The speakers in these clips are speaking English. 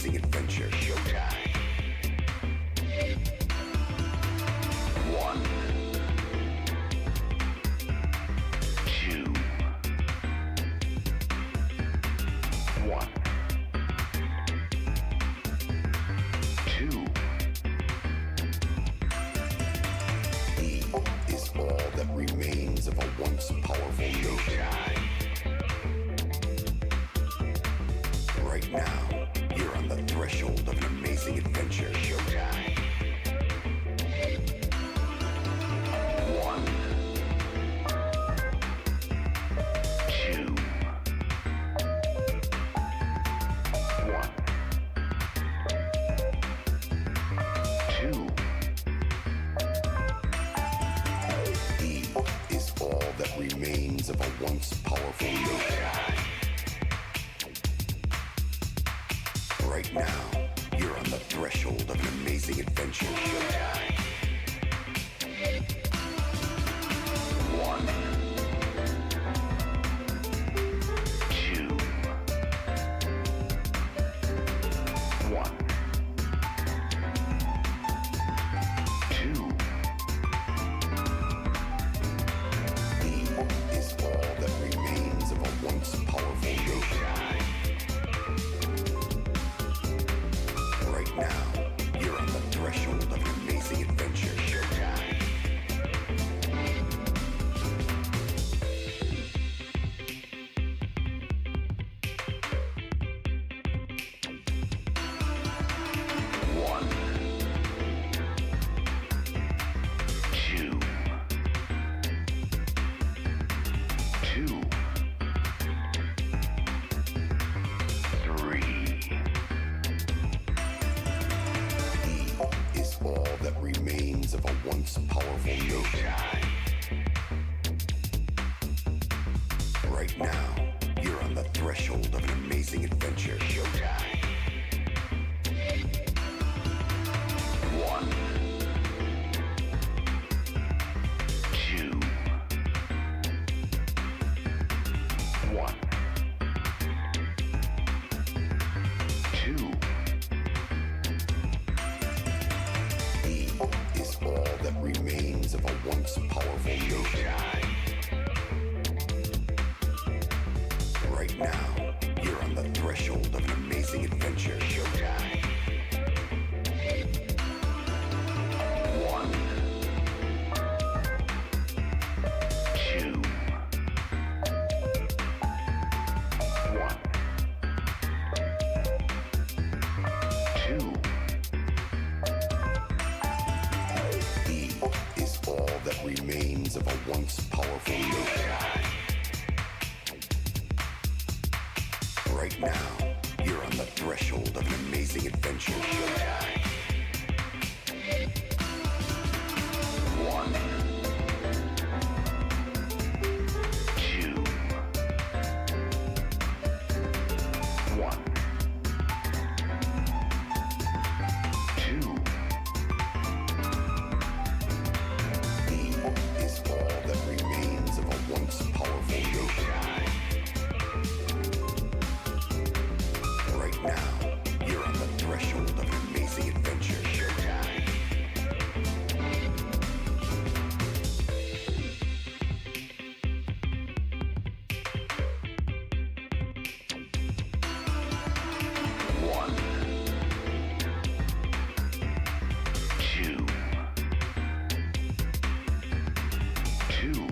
amazing adventure. Showtime. One, two, one, two. E is all that remains of a once powerful showtime. Right now, you're on the threshold of an amazing adventure. Showtime. One, two, one, two. E is all that remains of a once powerful showtime. Right now, you're on the threshold of an amazing adventure. Showtime. One, two, one, two. E is all that remains of a once powerful showtime. Right now, you're on the threshold of an amazing adventure. Showtime. One, two, two, three. Is all that remains of a once powerful showtime. Right now, you're on the threshold of an amazing adventure. Showtime. One, two, one, two. E is all that remains of a once powerful showtime. Right now, you're on the threshold of an amazing adventure. Showtime. One, two, one, two. E is all that remains of a once powerful showtime. Right now, you're on the threshold of an amazing adventure. Showtime. One, two, one, two. E is all that remains of a once powerful showtime. Right now, you're on the threshold of an amazing adventure. Showtime. One, two, two,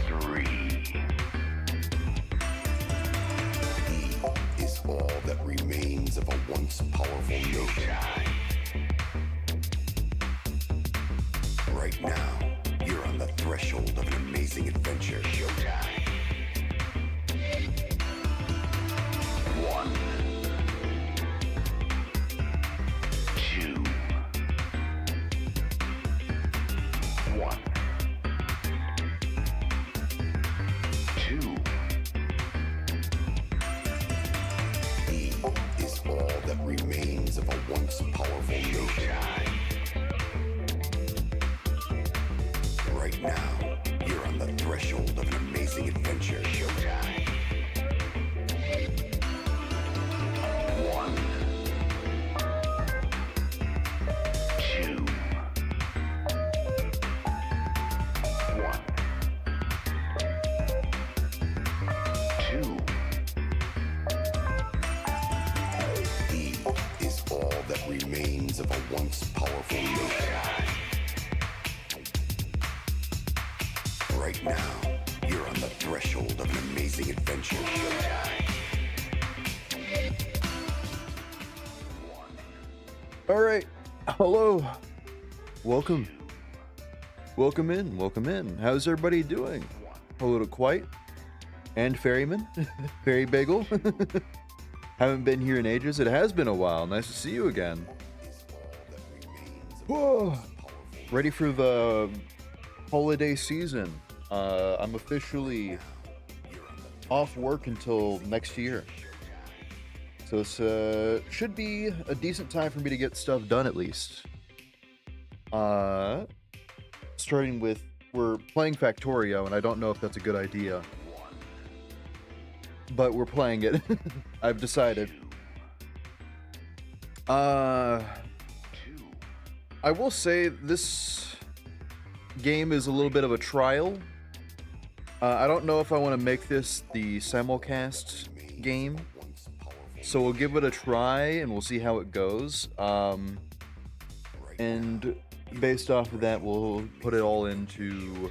three. Is all that remains of a once powerful showtime. Right now, you're on the threshold of an amazing adventure. Showtime. One, two, one, two. E is all that remains of a once powerful showtime. Right now, you're on the threshold of an amazing adventure. Showtime. of a once powerful nation. Right now, you're on the threshold of an amazing adventure. All right, hello, welcome in. How's everybody doing? Hello to Quite and Ferryman, Fairy Bagel. Haven't been here in ages. It has been a while. Nice to see you again. Whoa. Ready for the holiday season. I'm officially off work until next year. So this should be a decent time for me to get stuff done at least. Starting with, we're playing Factorio, and I don't know if that's a good idea. But we're playing it. I've decided. I will say this game is a little bit of a trial. I don't know if I want to make this the simulcast game. So we'll give it a try and we'll see how it goes. And based off of that, we'll put it all into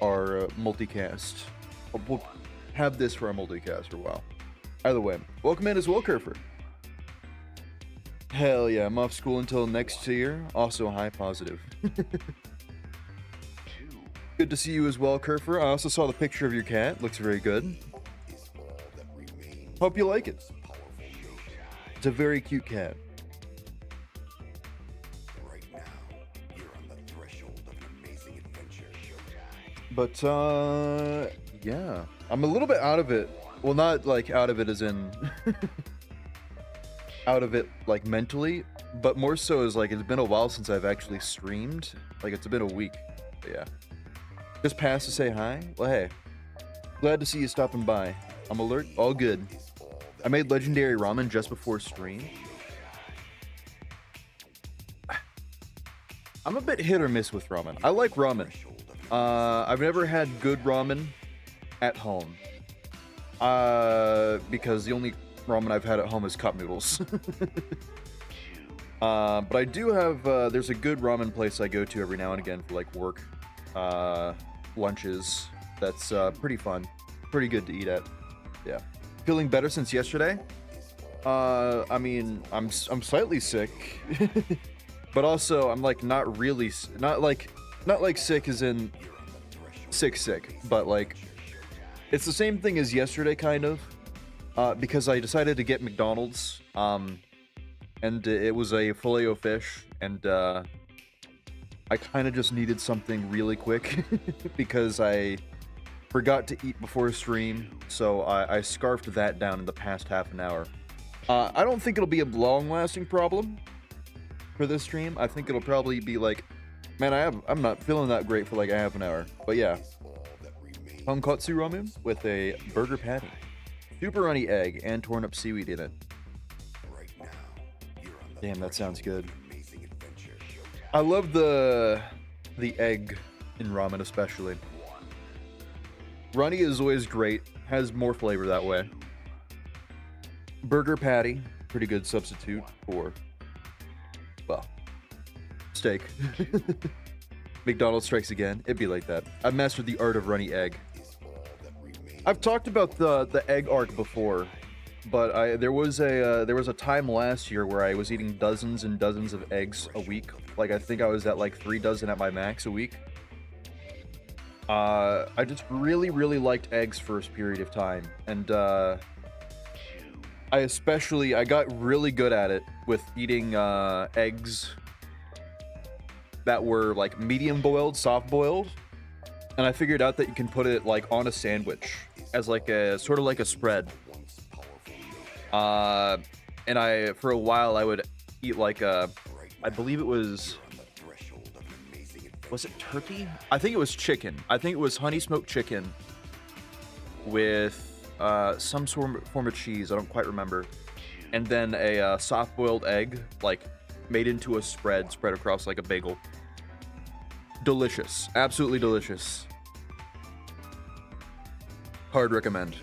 our multicast. We'll have this for our multicast for a while. Either way, welcome in as well, Kerfer. Hell yeah, I'm off school until next year. Also high positive. Good to see you as well, Kerfer. I also saw the picture of your cat. Looks very good. Hope you like it. It's a very cute cat. But yeah, I'm a little bit out of it. Well, not like out of it as in out of it like mentally, but more so as like it's been a while since I've actually streamed. Like it's been a week. But yeah. Just passed to say hi. Well, hey, glad to see you stopping by. I'm alert. All good. I made legendary ramen just before stream. I'm a bit hit or miss with ramen. I like ramen. I've never had good ramen at home. Because the only ramen I've had at home is cup noodles. But I do have, there's a good ramen place I go to every now and again for like work, lunches. That's pretty fun. Pretty good to eat at. Yeah. Feeling better since yesterday? I mean, I'm slightly sick. But also, I'm like not really, not like sick as in sick, but like, it's the same thing as yesterday, kind of, because I decided to get McDonald's, and it was a Filet-O-Fish, and I kind of just needed something really quick, because I forgot to eat before stream, so I scarfed that down in the past half an hour. I don't think it'll be a long-lasting problem for this stream. I think it'll probably be like, man, I'm not feeling that great for like a half an hour. But yeah, tonkatsu ramen with a burger patty, super runny egg, and torn up seaweed in it. Damn, that sounds good. I love the egg in ramen especially. Runny is always great, has more flavor that way. Burger patty, pretty good substitute for, well, steak. McDonald's strikes again. It'd be like that. I've mastered the art of runny egg. I've talked about the egg arc before, but there was a time last year where I was eating dozens and dozens of eggs a week. Like I think I was at like 3 dozen at my max a week. I just really liked eggs for a period of time, and I got really good at it with eating eggs that were like medium boiled, soft boiled, and I figured out that you can put it like on a sandwich as like a sort of like a spread. And for a while I would eat like I believe it was it turkey? I think it was chicken. I think it was honey smoked chicken with some form of cheese. I don't quite remember. And then a soft boiled egg, like made into a spread across like a bagel. Delicious. Absolutely delicious. Hard recommend.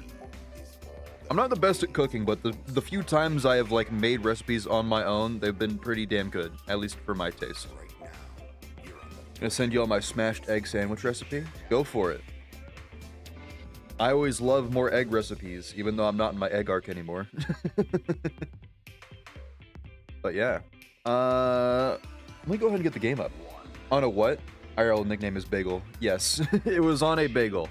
I'm not the best at cooking, but the few times I have like made recipes on my own, they've been pretty damn good, at least for my taste. Gonna send you all my smashed egg sandwich recipe. Go for it. I always love more egg recipes, even though I'm not in my egg arc anymore. But yeah. Let me go ahead and get the game up. On a what? IRL nickname is Bagel. Yes, it was on a bagel.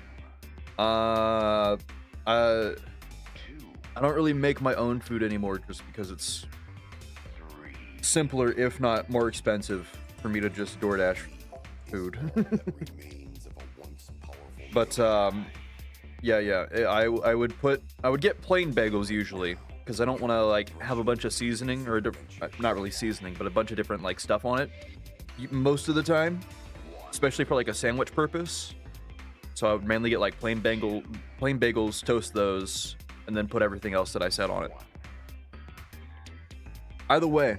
I don't really make my own food anymore just because it's simpler, if not more expensive, for me to just DoorDash food. But yeah, I would get plain bagels usually because I don't want to like have a bunch of seasoning or not really seasoning, but a bunch of different like stuff on it most of the time, especially for like a sandwich purpose. So I would mainly get like plain bagels, toast those, and then put everything else that I said on it. Either way,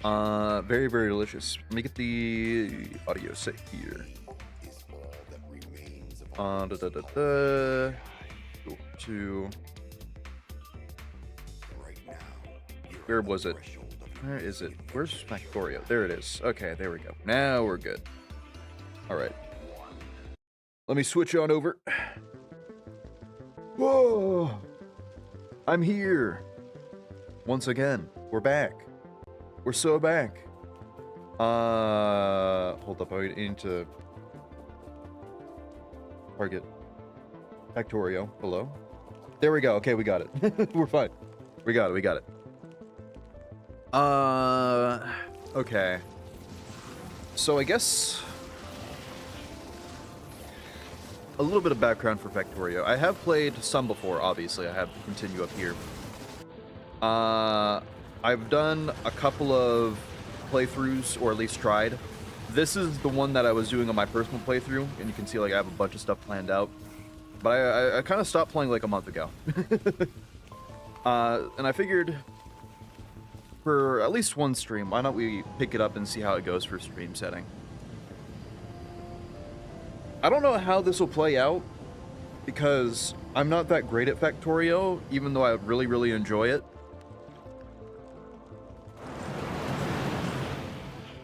very, very delicious. Let me get the audio set here. To where was it? Where is it? Where's Factorio? There it is. Okay, there we go. Now we're good. All right. Let me switch on over. Whoa! I'm here. Once again, we're back. We're so back. Hold up. I need to target Factorio. Hello. There we go. Okay, we got it. We're fine. We got it. Okay. So I guess a little bit of background for Factorio. I have played some before, obviously. I have to continue up here. I've done a couple of playthroughs, or at least tried. This is the one that I was doing on my personal playthrough, and you can see like I have a bunch of stuff planned out. But I kind of stopped playing like a month ago. And I figured for at least one stream, why not we pick it up and see how it goes for stream setting. I don't know how this will play out, because I'm not that great at Factorio, even though I really, really enjoy it.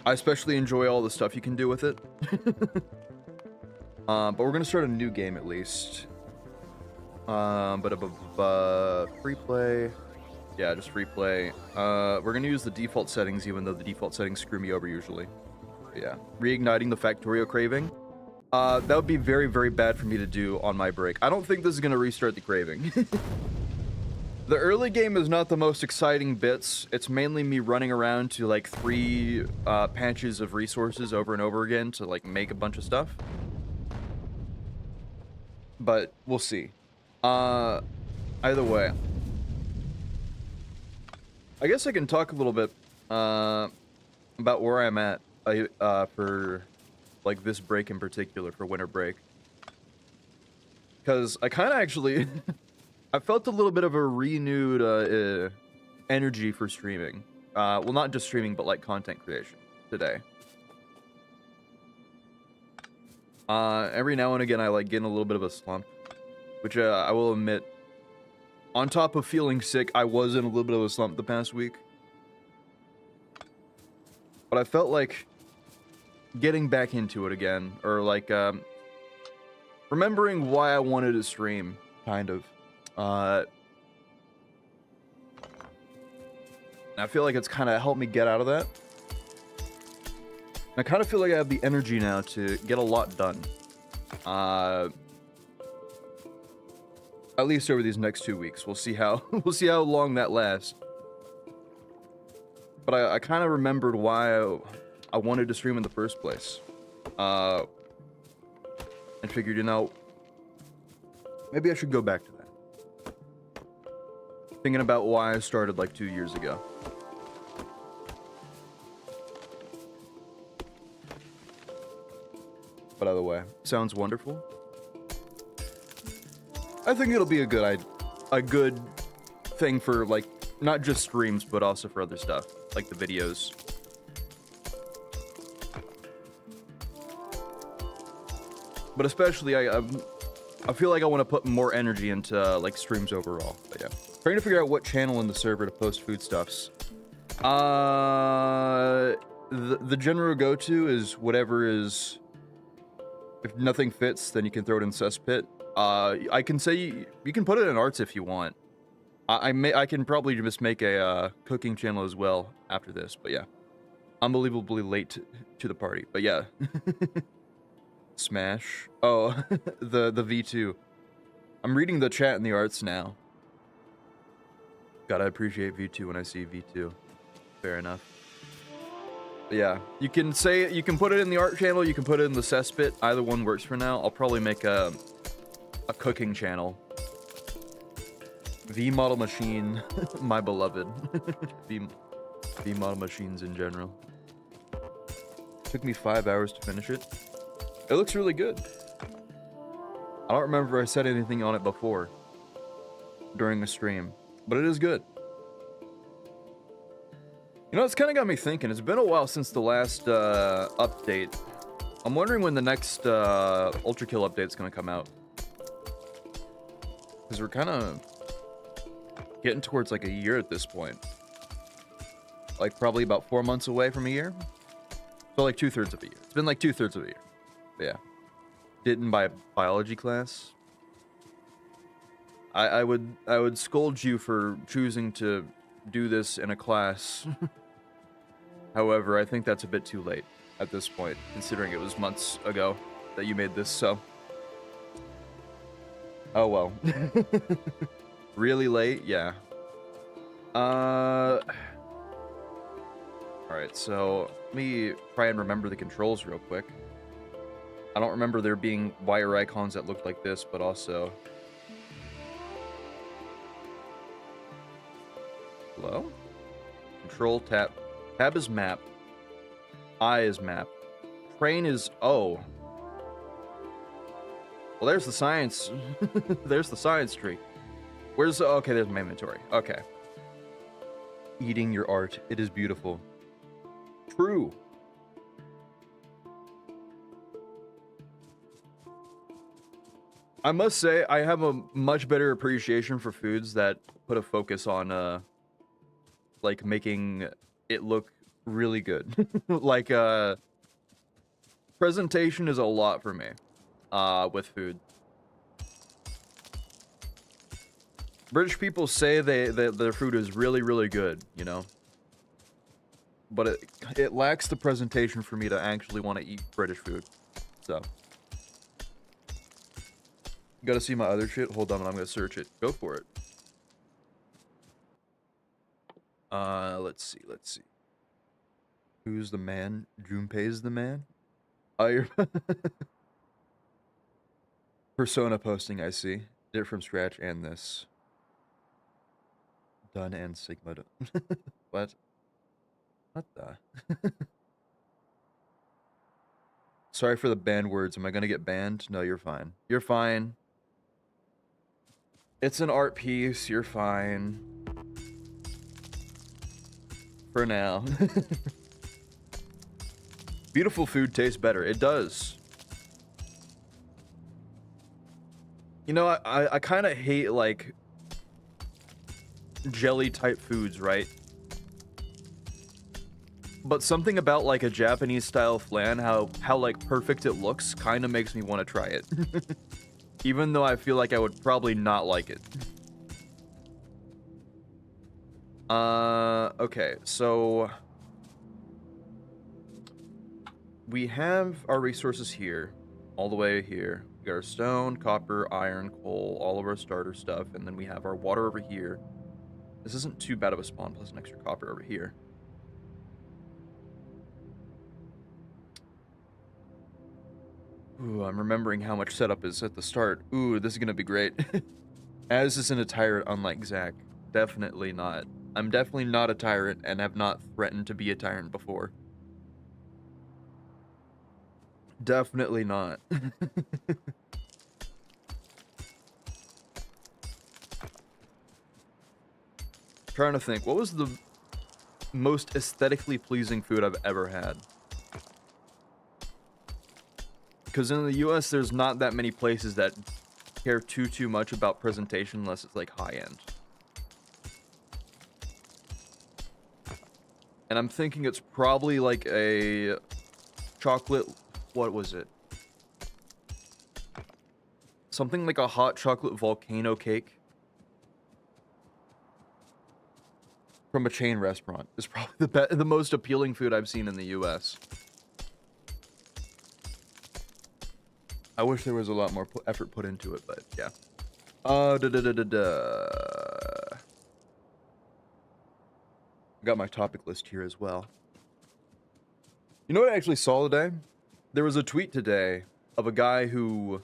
I especially enjoy all the stuff you can do with it. But we're going to start a new game at least. Free play. Yeah, just free play. We're going to use the default settings, even though the default settings screw me over usually. But yeah, reigniting the Factorio craving. That would be very, very bad for me to do on my break. I don't think this is going to restart the craving. The early game is not the most exciting bits. It's mainly me running around to like 3 patches of resources over and over again to like make a bunch of stuff. But we'll see. Either way, I guess I can talk a little bit about where I'm at for like this break in particular, for winter break, because I kind of actually I felt a little bit of a renewed energy for streaming. Well, not just streaming, but like content creation today. Every now and again, I like get in a little bit of a slump, which I will admit, on top of feeling sick, I was in a little bit of a slump the past week. But I felt like getting back into it again, or like remembering why I wanted to stream, kind of. I feel like it's kind of helped me get out of that. I kind of feel like I have the energy now to get a lot done. At least over these next 2 weeks. We'll see how long that lasts. But I kind of remembered why I wanted to stream in the first place. And figured, you know, maybe I should go back to that. Thinking about why I started like 2 years ago. But either way, sounds wonderful. I think it'll be a good thing for like not just streams, but also for other stuff like the videos. But especially, I feel like I want to put more energy into like streams overall. But yeah, trying to figure out what channel in the server to post foodstuffs. The general go-to is whatever is. If nothing fits, then you can throw it in cesspit. I can say you can put it in arts if you want. I can probably just make a cooking channel as well after this. But yeah, unbelievably late to the party. But yeah, Smash. Oh, the V2. I'm reading the chat in the arts now. Gotta appreciate V2 when I see V2. Fair enough. But yeah, you can put it in the art channel, you can put it in the cesspit. Either one works for now. I'll probably make a cooking channel. V model machine, my beloved. V model machines in general. Took me 5 hours to finish it. It looks really good. I don't remember if I said anything on it before during the stream, but it is good. You know, it's kind of got me thinking. It's been a while since the last update. I'm wondering when the next Ultra Kill update's going to come out. Because we're kind of getting towards like a year at this point. Like probably about 4 months away from a year. So like 2/3 of a year. It's been like 2/3 of a year. But yeah. Didn't by biology class. I would scold you for choosing to do this in a class. However, I think that's a bit too late at this point, considering it was months ago that you made this, so. Oh well. Really late? Yeah. Alright, so let me try and remember the controls real quick. I don't remember there being wire icons that looked like this, but also... Hello? Control, tab. Tab is map. I is map. Train is O. Well, there's the science. There's the science tree. Where's... Okay, there's my inventory. Okay. Eating your art. It is beautiful. True. I must say, I have a much better appreciation for foods that put a focus on, like, making it look really good. Like, presentation is a lot for me, with food. British people say their food is really, really good, you know? But it lacks the presentation for me to actually want to eat British food, so... Gotta see my other shit. Hold on, I'm gonna search it. Go for it. Let's see. Who's the man? Junpei's the man? Oh, you're... Persona posting, I see. Did it from scratch and this. Done and Sigma. What? What the? Sorry for the banned words. Am I gonna get banned? No, you're fine. You're fine. It's an art piece, you're fine. For now. Beautiful food tastes better. It does. You know, I kind of hate, like, jelly-type foods, right? But something about, like, a Japanese-style flan, how, like, perfect it looks, kind of makes me want to try it. Even though I feel like I would probably not like it. Okay, so... We have our resources here. All the way here. We got our stone, copper, iron, coal, all of our starter stuff, and then we have our water over here. This isn't too bad of a spawn, plus an extra copper over here. Ooh, I'm remembering how much setup is at the start. Ooh, this is gonna be great. As isn't a tyrant, unlike Zach. Definitely not. I'm definitely not a tyrant, and have not threatened to be a tyrant before. Definitely not. Trying to think, what was the most aesthetically pleasing food I've ever had? Because in the US, there's not that many places that care too much about presentation unless it's like high end. And I'm thinking it's probably like a chocolate, what was it? Something like a hot chocolate volcano cake from a chain restaurant is probably the most appealing food I've seen in the US. I wish there was a lot more effort put into it, but yeah. Got my topic list here as well. You know what I actually saw today? There was a tweet today of a guy who,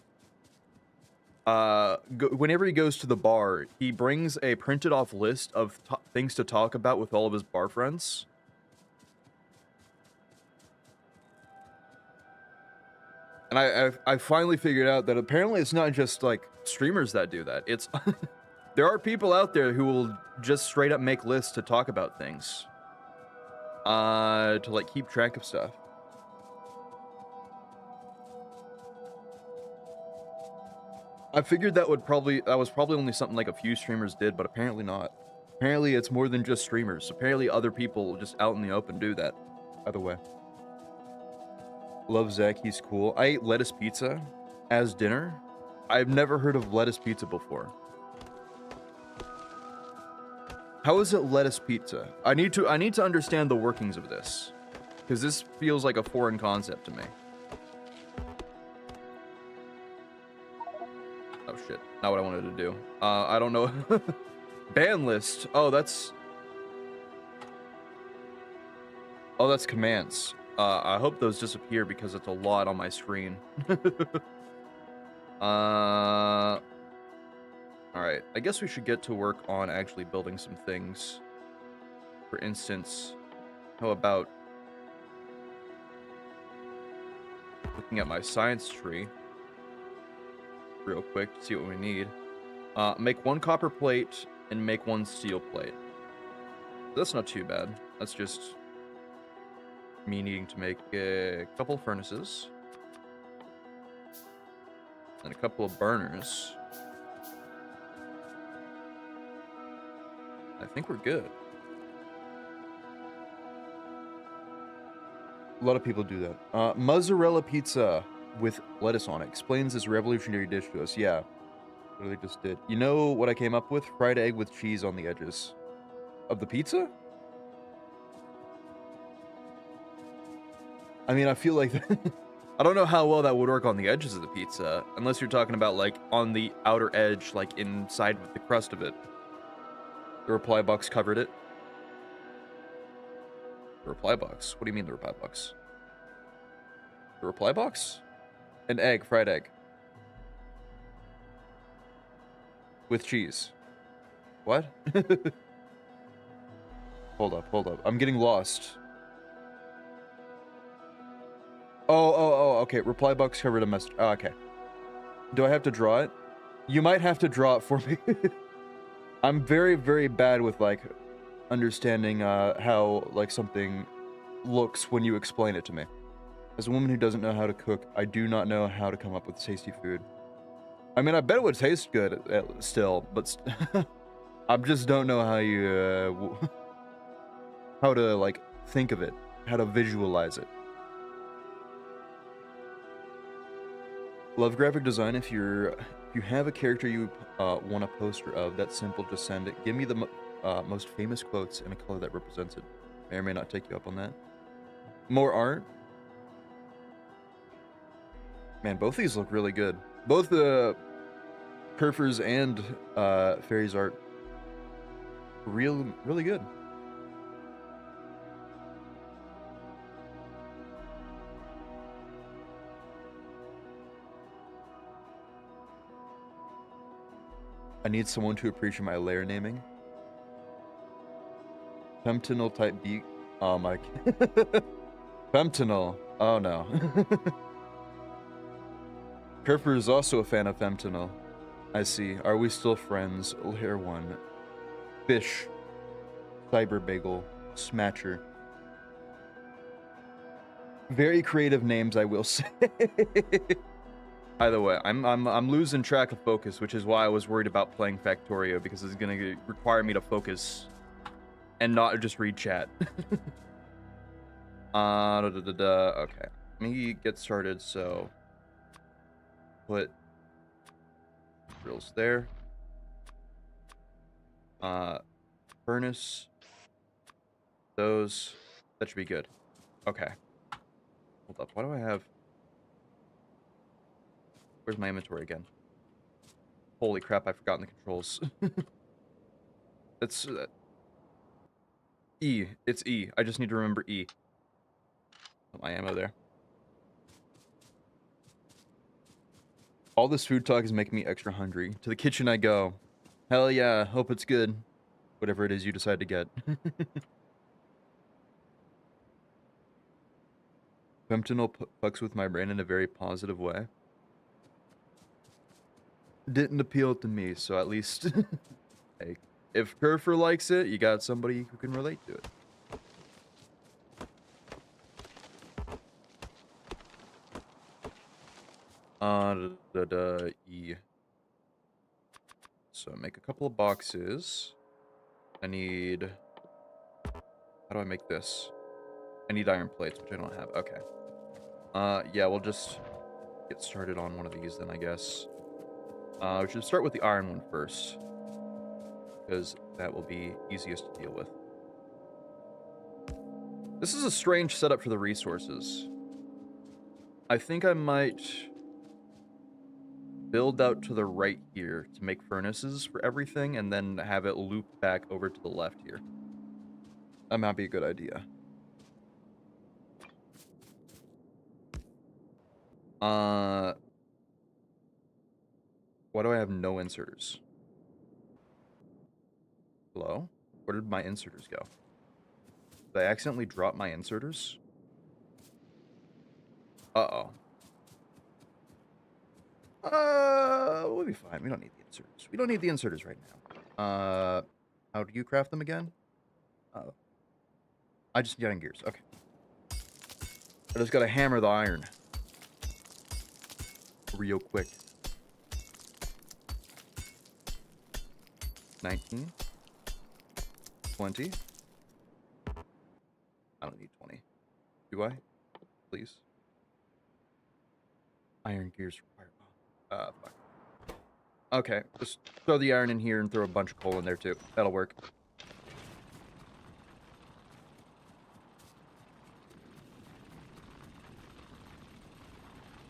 whenever he goes to the bar, he brings a printed off list of things to talk about with all of his bar friends. And I finally figured out that apparently it's not just like streamers that do that. It's there are people out there who will just straight up make lists to talk about things. To like keep track of stuff. I figured that was probably only something like a few streamers did, but apparently not. Apparently it's more than just streamers. Apparently other people just out in the open do that. By the way. Love Zach, he's cool. I ate lettuce pizza as dinner. I've never heard of lettuce pizza before. How is it lettuce pizza? I need to understand the workings of this, because this feels like a foreign concept to me. Oh shit, not what I wanted to do. I don't know. Ban list. Oh, that's commands. I hope those disappear because it's a lot on my screen. Alright, I guess we should get to work on actually building some things. For instance, how about looking at my science tree real quick to see what we need. Make one copper plate and make one steel plate. That's not too bad. That's just me needing to make a couple furnaces and a couple of burners. I think we're good. A lot of people do that. Mozzarella pizza with lettuce on it explains this revolutionary dish to us. Yeah, literally just did. You know what I came up with? Fried egg with cheese on the edges of the pizza. I mean, I feel like I don't know how well that would work on the edges of the pizza, unless you're talking about like on the outer edge, like inside with the crust of it. The reply box covered it. The reply box? What do you mean the reply box? The reply box? An egg, fried egg. With cheese. What? Hold up. I'm getting lost. Oh, okay. Reply box covered a message. Oh, okay. Do I have to draw it? You might have to draw it for me. I'm very, very bad with, like, understanding, how, like, something looks when you explain it to me. As a woman who doesn't know how to cook, I do not know how to come up with tasty food. I mean, I bet it would taste good still, but I just don't know how you, how to, like, think of it, how to visualize it. Love graphic design. If you have a character you want a poster of, that's simple, just send it. Give me the most famous quotes in a color that represents it. May or may not take you up on that. More art. Man, both these look really good. Both the Kerfers and Fairies art, really good. I need someone to appreciate my layer naming. Femtinol type beat. Oh my. Femtinol. Oh no. Kerfer is also a fan of Femtinol. I see. Are we still friends? Layer 1. Fish. Cyber Bagel. Smatcher. Very creative names, I will say. Either way, I'm losing track of focus, which is why I was worried about playing Factorio, because it's gonna require me to focus and not just read chat. Okay. Let me get started, so put drills there. Furnace. Those. That should be good. Okay. Hold up. Why do I have... Where's my inventory again? Holy crap, I've forgotten the controls. It's... E. It's E. I just need to remember E. Put my ammo there. All this food talk is making me extra hungry. To the kitchen I go. Hell yeah, hope it's good. Whatever it is you decide to get. Fentanyl fucks with my brain in a very positive way. Didn't appeal to me, so at least... Hey, if Kerfer likes it, you got somebody who can relate to it. E. So make a couple of boxes. I need... How do I make this? I need iron plates, which I don't have. Okay. Yeah, we'll just get started on one of these then, I guess. We should start with the iron one first, because that will be easiest to deal with. This is a strange setup for the resources. I think I might build out to the right here to make furnaces for everything, and then have it loop back over to the left here. That might be a good idea. Why do I have no inserters? Hello? Where did my inserters go? Did I accidentally drop my inserters? Uh-oh. We'll be fine. We don't need the inserters. We don't need the inserters right now. How do you craft them again? I just need iron gears. Okay. I just gotta hammer the iron. Real quick. 19. 20. I don't need 20. Do I? Please. Iron gears required. Fuck. Okay, just throw the iron in here and throw a bunch of coal in there too. That'll work.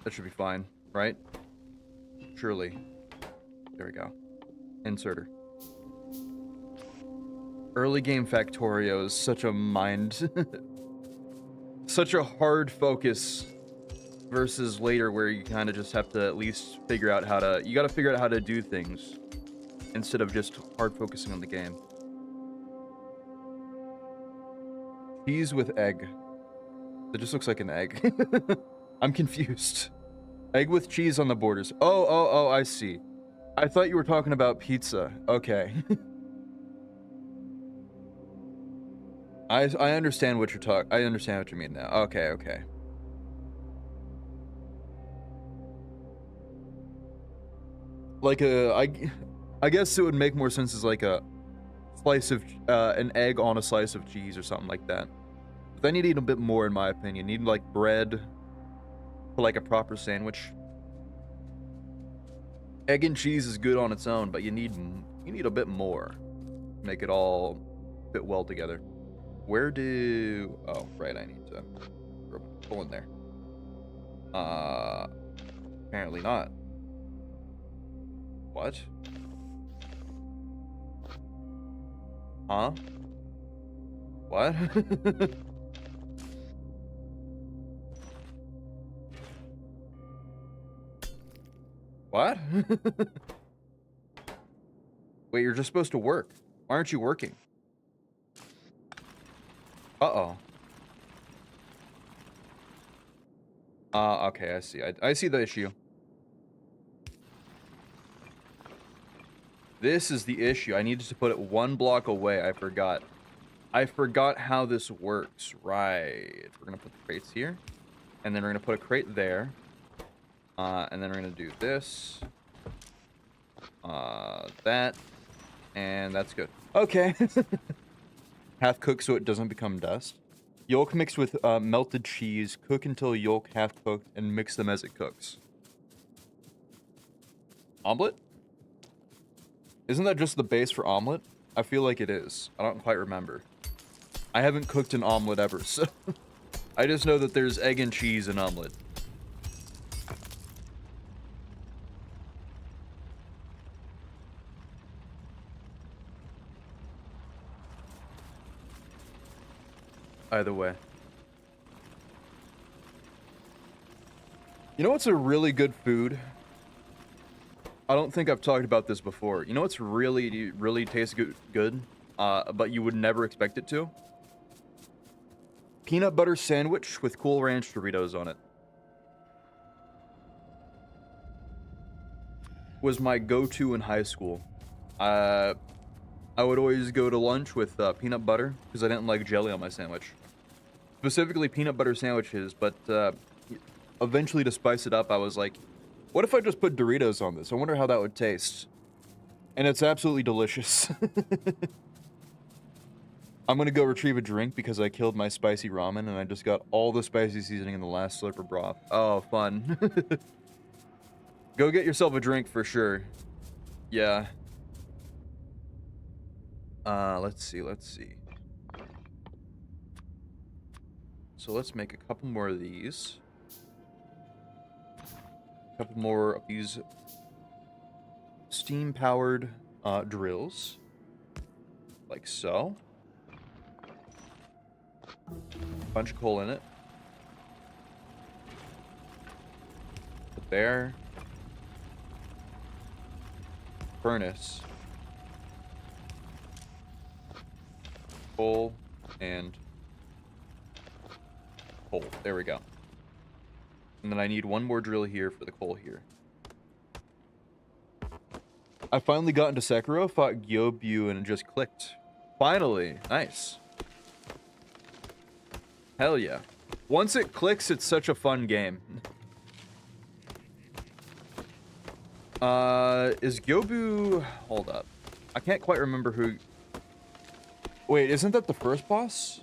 That should be fine, right? Surely. There we go. Inserter. Early game Factorio is such a mind... such a hard focus versus later where you kind of just have to at least figure out how to... You gotta figure out how to do things instead of just hard focusing on the game. Cheese with egg. It just looks like an egg. I'm confused. Egg with cheese on the borders. Oh, I see. I thought you were talking about pizza. Okay. I understand what you're talking. I understand what you mean now. Okay. Like I guess it would make more sense as like a slice of an egg on a slice of cheese or something like that. But then you need a bit more, in my opinion. You need like bread for like a proper sandwich. Egg and cheese is good on its own, but you need a bit more to make it all fit well together. Where do... Oh, right, I need to throw coal in there. Apparently not. What? Huh? What? What? Wait, you're just supposed to work. Why aren't you working? Uh-oh. Okay, I see. I see the issue. This is the issue. I needed to put it one block away. I forgot. I forgot how this works. Right. We're gonna put the crates here. And then we're gonna put a crate there. And then we're gonna do this, that, and that's good. Okay. Half cooked so it doesn't become dust. Yolk mixed with melted cheese. Cook until yolk half cooked and mix them as it cooks. Omelet? Isn't that just the base for omelet? I feel like it is. I don't quite remember. I haven't cooked an omelet ever, so I just know that there's egg and cheese in omelet. Either way. You know what's a really good food? I don't think I've talked about this before. You know what's really tastes good, but you would never expect it to? Peanut butter sandwich with Cool Ranch Doritos on it. Was my go-to in high school. I would always go to lunch with peanut butter because I didn't like jelly on my sandwich. Specifically peanut butter sandwiches, but eventually to spice it up, I was like, what if I just put Doritos on this? I wonder how that would taste. And it's absolutely delicious. I'm gonna go retrieve a drink because I killed my spicy ramen and I just got all the spicy seasoning in the last slurp of broth. Oh, fun. Go get yourself a drink for sure. Yeah. Let's see. So let's make a couple more of these. A couple more of these steam-powered drills. Like so. Bunch of coal in it. Put there. Furnace. Coal and coal. There we go. And then I need one more drill here for the coal here. I finally got into Sekiro, fought Gyobu, and it just clicked. Finally. Nice. Hell yeah. Once it clicks, it's such a fun game. Is Gyobu... Hold up. I can't quite remember who... Wait, isn't that the first boss?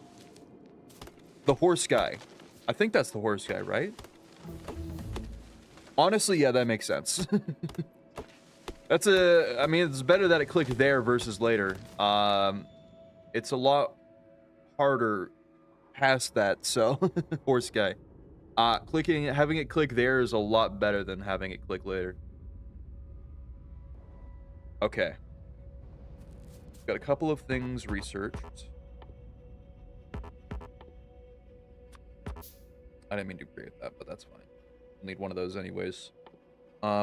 The horse guy. I think that's the horse guy, right? Honestly, yeah, that makes sense. That's a... I mean, it's better that it clicked there versus later. It's a lot harder past that, so... horse guy. Having it click there is a lot better than having it click later. Okay. Got a couple of things researched. I didn't mean to create that, but that's fine. We'll need one of those anyways.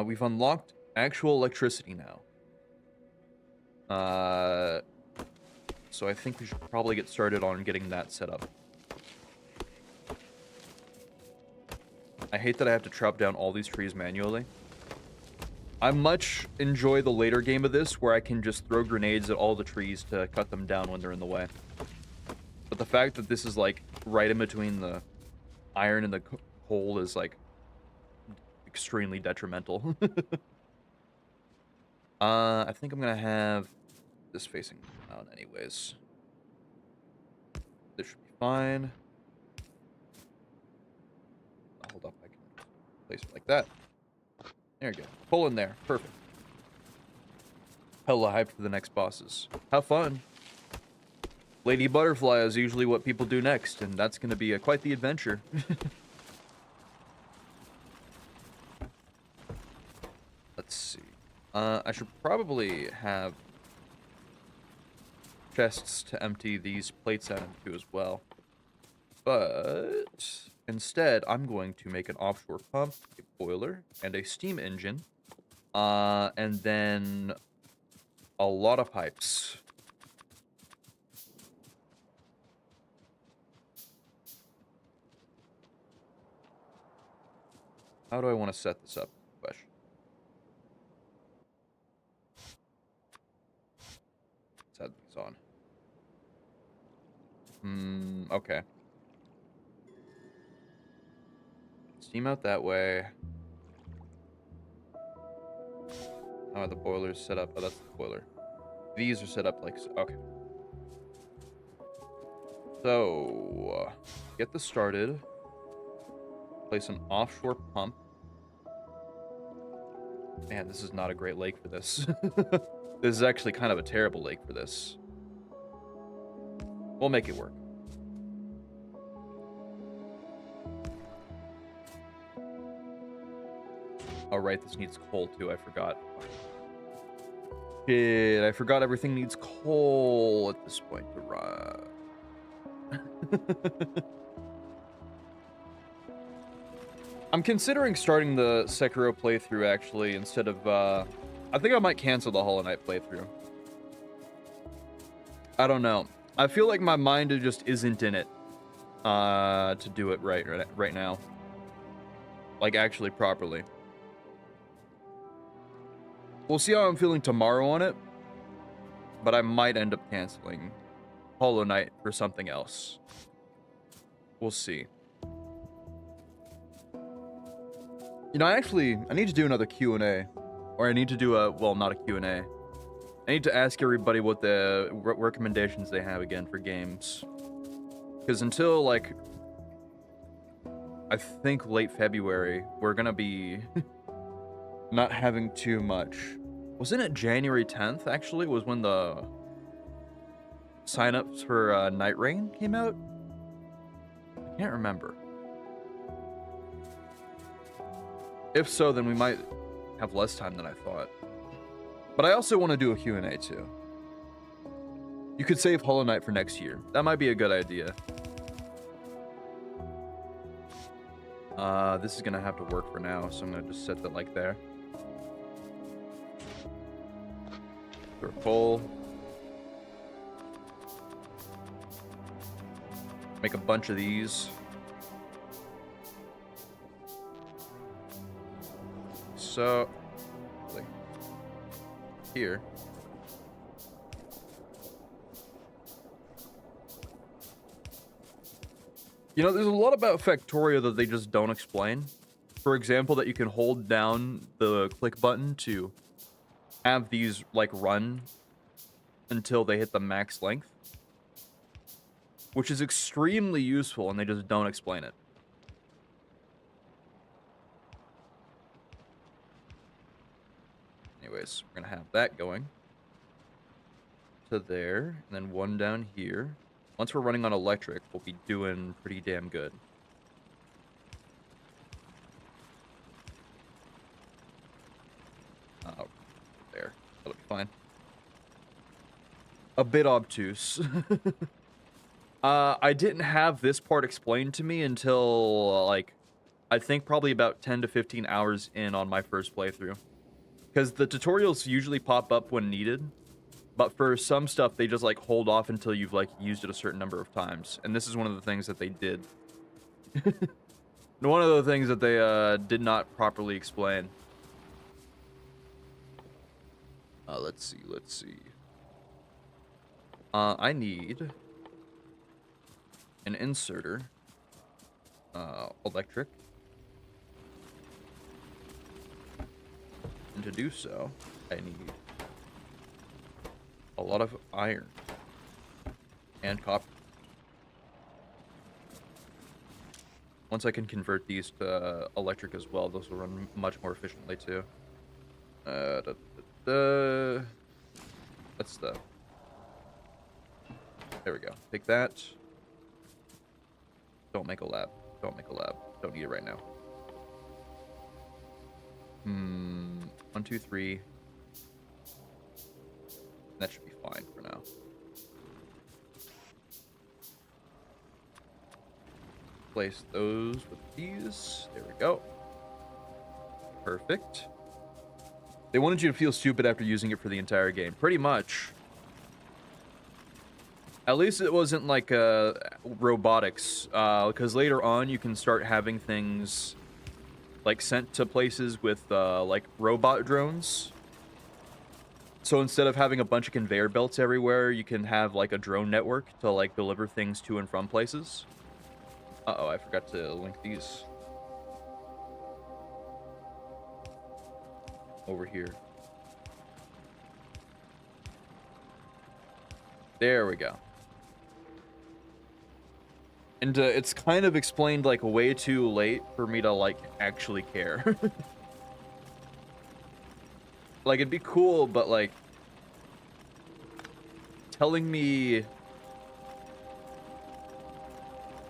We've unlocked actual electricity now. So I think we should probably get started on getting that set up. I hate that I have to chop down all these trees manually. I much enjoy the later game of this where I can just throw grenades at all the trees to cut them down when they're in the way. But the fact that this is like right in between the iron and the coal is like extremely detrimental. I think I'm gonna have this facing out anyways. This should be fine. Hold up, I can place it like that. There you go. Pull in there. Perfect. Hella hyped for the next bosses. Have fun. Lady Butterfly is usually what people do next, and that's going to be quite the adventure. Let's see. I should probably have chests to empty these plates out into as well. But instead, I'm going to make an offshore pump, a boiler, and a steam engine. And then a lot of pipes. How do I want to set this up? Question. Let's add these on. Okay. Steam out that way. How are the boilers set up? Oh, that's the boiler. These are set up like so. Okay. So, get this started. Place an offshore pump. Man, this is not a great lake for this. This is actually kind of a terrible lake for this. We'll make it work. Oh, right, this needs coal too. I forgot. Shit, I forgot everything needs coal at this point to run. I'm considering starting the Sekiro playthrough, actually, instead of, I think I might cancel the Hollow Knight playthrough. I don't know. I feel like my mind just isn't in it, to do it right now. Like, actually properly. We'll see how I'm feeling tomorrow on it, but I might end up canceling Hollow Knight for something else. We'll see. You know, I need to do another Q&A. Or I need to do a, well, not a Q&A. I need to ask everybody what the recommendations they have again for games. Because until, like, I think late February, we're gonna be not having too much. Wasn't it January 10th, actually, was when the sign-ups for Night Rain came out? I can't remember. If so, then we might have less time than I thought. But I also want to do a Q&A too. You could save Hollow Knight for next year. That might be a good idea. This is gonna have to work for now, so I'm gonna just set that like there. Throw coal. Make a bunch of these. So, like, here. You know, there's a lot about Factorio that they just don't explain. For example, that you can hold down the click button to have these, like, run until they hit the max length. Which is extremely useful, and they just don't explain it. Anyways, we're gonna have that going to there, and then one down here. Once we're running on electric, we'll be doing pretty damn good. Oh, there. That'll be fine. A bit obtuse. I didn't have this part explained to me until, like, I think probably about 10 to 15 hours in on my first playthrough. Because the tutorials usually pop up when needed, but for some stuff, they just, like, hold off until you've, like, used it a certain number of times. And this is one of the things that they did. One of the things that they, did not properly explain. Let's see. I need an inserter. Electric. And to do so, I need a lot of iron and copper. Once I can convert these to electric as well, those will run much more efficiently too. That's the... There we go. Take that. Don't make a lab. Don't make a lab. Don't need it right now. 1, 2, 3. That should be fine for now. Place those with these. There we go. Perfect. They wanted you to feel stupid after using it for the entire game. Pretty much. At least it wasn't like robotics, because later on you can start having things like sent to places with like robot drones. So instead of having a bunch of conveyor belts everywhere, you can have like a drone network to like deliver things to and from places. Uh-oh, I forgot to link these over here. There we go. And it's kind of explained like way too late for me to like actually care. Like it'd be cool, but like telling me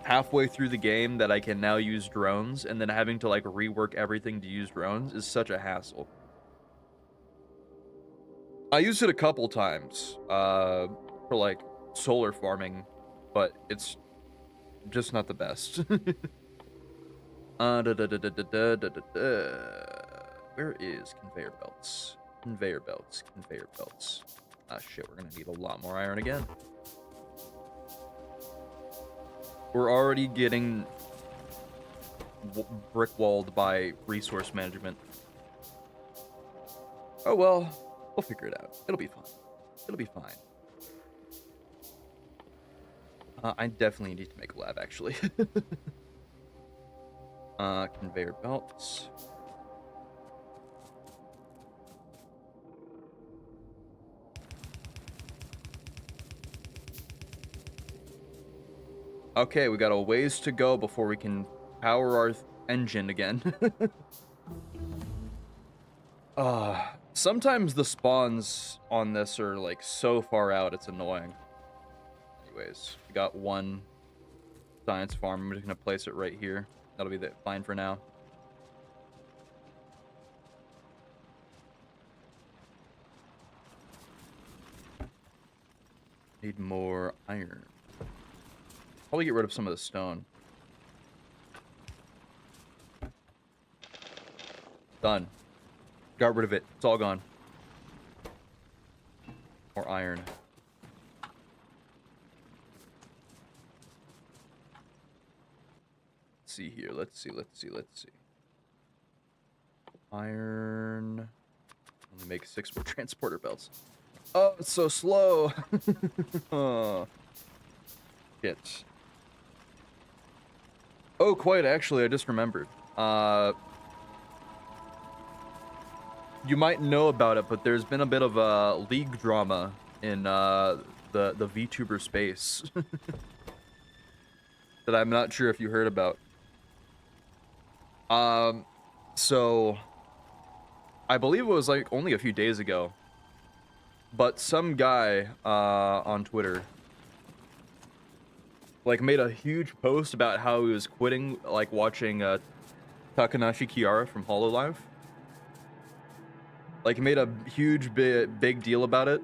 halfway through the game that I can now use drones and then having to like rework everything to use drones is such a hassle. I used it a couple times for like solar farming, but it's just not the best. Where is conveyor belts? Conveyor belts, conveyor belts. Ah, shit, we're gonna need a lot more iron again. We're already getting brick-walled by resource management. Oh well, we'll figure it out. It'll be fine. It'll be fine. I definitely need to make a lab, actually. Conveyor belts. Okay, we got a ways to go before we can power our engine again. Sometimes the spawns on this are like so far out, it's annoying. Anyways, we got one science farm. I'm just gonna place it right here. That'll be fine for now. Need more iron. Probably get rid of some of the stone. Done. Got rid of it. It's all gone. More iron. Let's see here. Let's see. Iron. Let me make 6 more transporter belts. Oh, it's so slow. Oh. Shit. Oh, quite actually, I just remembered. You might know about it, but there's been a bit of a league drama in the VTuber space that I'm not sure if you heard about. So I believe it was like only a few days ago, but some guy on Twitter like made a huge post about how he was quitting like watching Takanashi Kiara from HoloLive. Like, he made a huge big deal about it.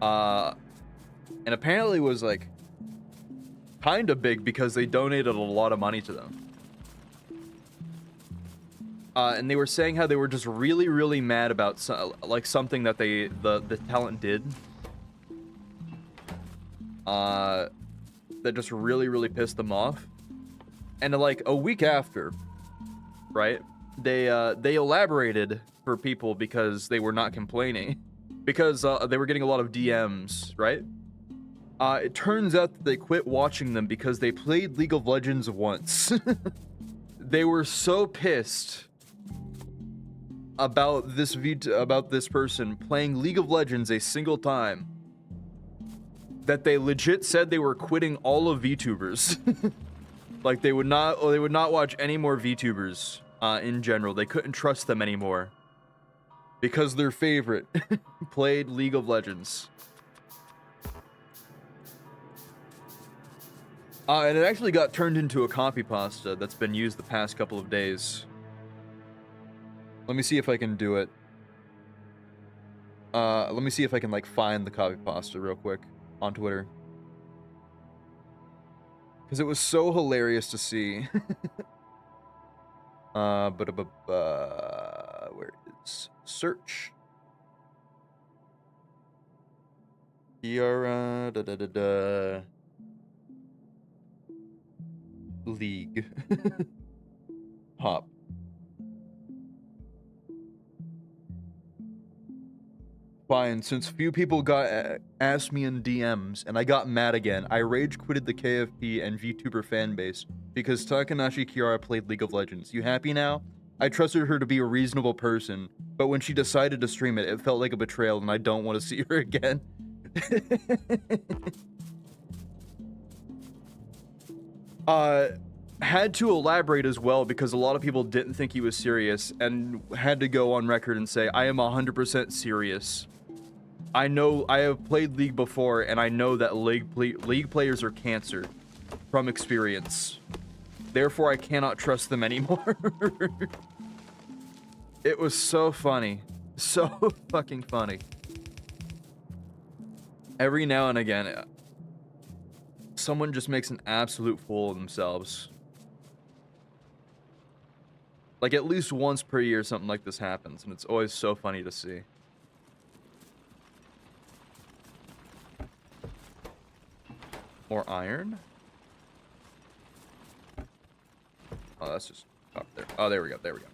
And apparently was like kind of big because they donated a lot of money to them. And they were saying how they were just really, really mad about like something that the talent did. That just really, really pissed them off. And like a week after, right? They elaborated for people because they were not complaining. Because they were getting a lot of DMs, right? It turns out that they quit watching them because they played League of Legends once. They were so pissed about this person playing League of Legends a single time that they legit said they were quitting all of VTubers. Like they would not watch any more VTubers in general. They couldn't trust them anymore because their favorite played League of Legends. And it actually got turned into a copy pasta that's been used the past couple of days. Let me see if I can do it. Let me see if I can like find the copy pasta real quick on Twitter. Because it was so hilarious to see. Where is search? Kiara League. Hop. Fine, since few people got asked me in DMs and I got mad again, I rage quitted the KFP and VTuber fanbase because Takanashi Kiara played League of Legends. You happy now? I trusted her to be a reasonable person, but when she decided to stream it, it felt like a betrayal and I don't want to see her again. Had to elaborate as well because a lot of people didn't think he was serious and had to go on record and say, I am 100% serious. I know I have played League before and I know that League players are cancer from experience. Therefore, I cannot trust them anymore. It was so funny. So fucking funny. Every now and again, someone just makes an absolute fool of themselves. Like, at least once per year, something like this happens, and it's always so funny to see. More iron? Oh, that's just up there. Oh, there we go, there we go.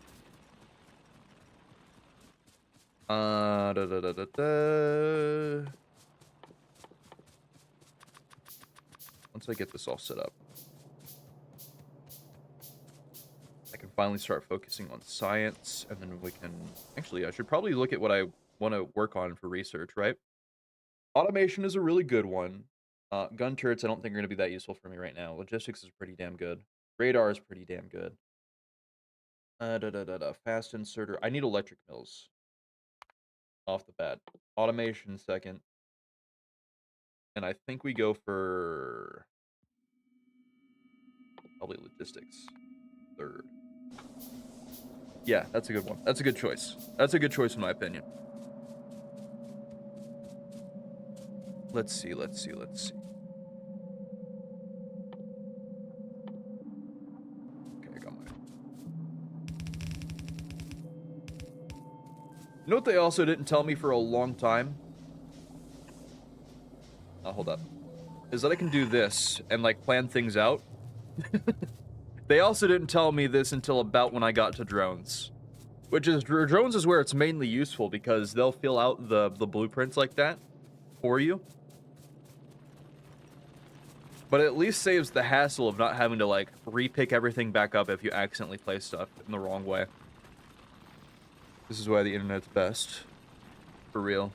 Once I get this all set up, I can finally start focusing on science, and then we can... Actually, I should probably look at what I want to work on for research, right? Automation is a really good one. Gun turrets I don't think are going to be that useful for me right now. Logistics is pretty damn good. Radar is pretty damn good. Fast inserter. I need electric mills. Off the bat. Automation second. And I think we go for... probably logistics third. Yeah, that's a good one. That's a good choice. That's a good choice in my opinion. Let's see, let's see, let's see. Okay, I got mine. You know what they also didn't tell me for a long time? Hold up. Is that I can do this and, like, plan things out. They also didn't tell me this until about when I got to drones. Which is, drones is where it's mainly useful because they'll fill out the blueprints like that for you. But it at least saves the hassle of not having to, like, re-pick everything back up if you accidentally place stuff in the wrong way. This is why the internet's best. For real.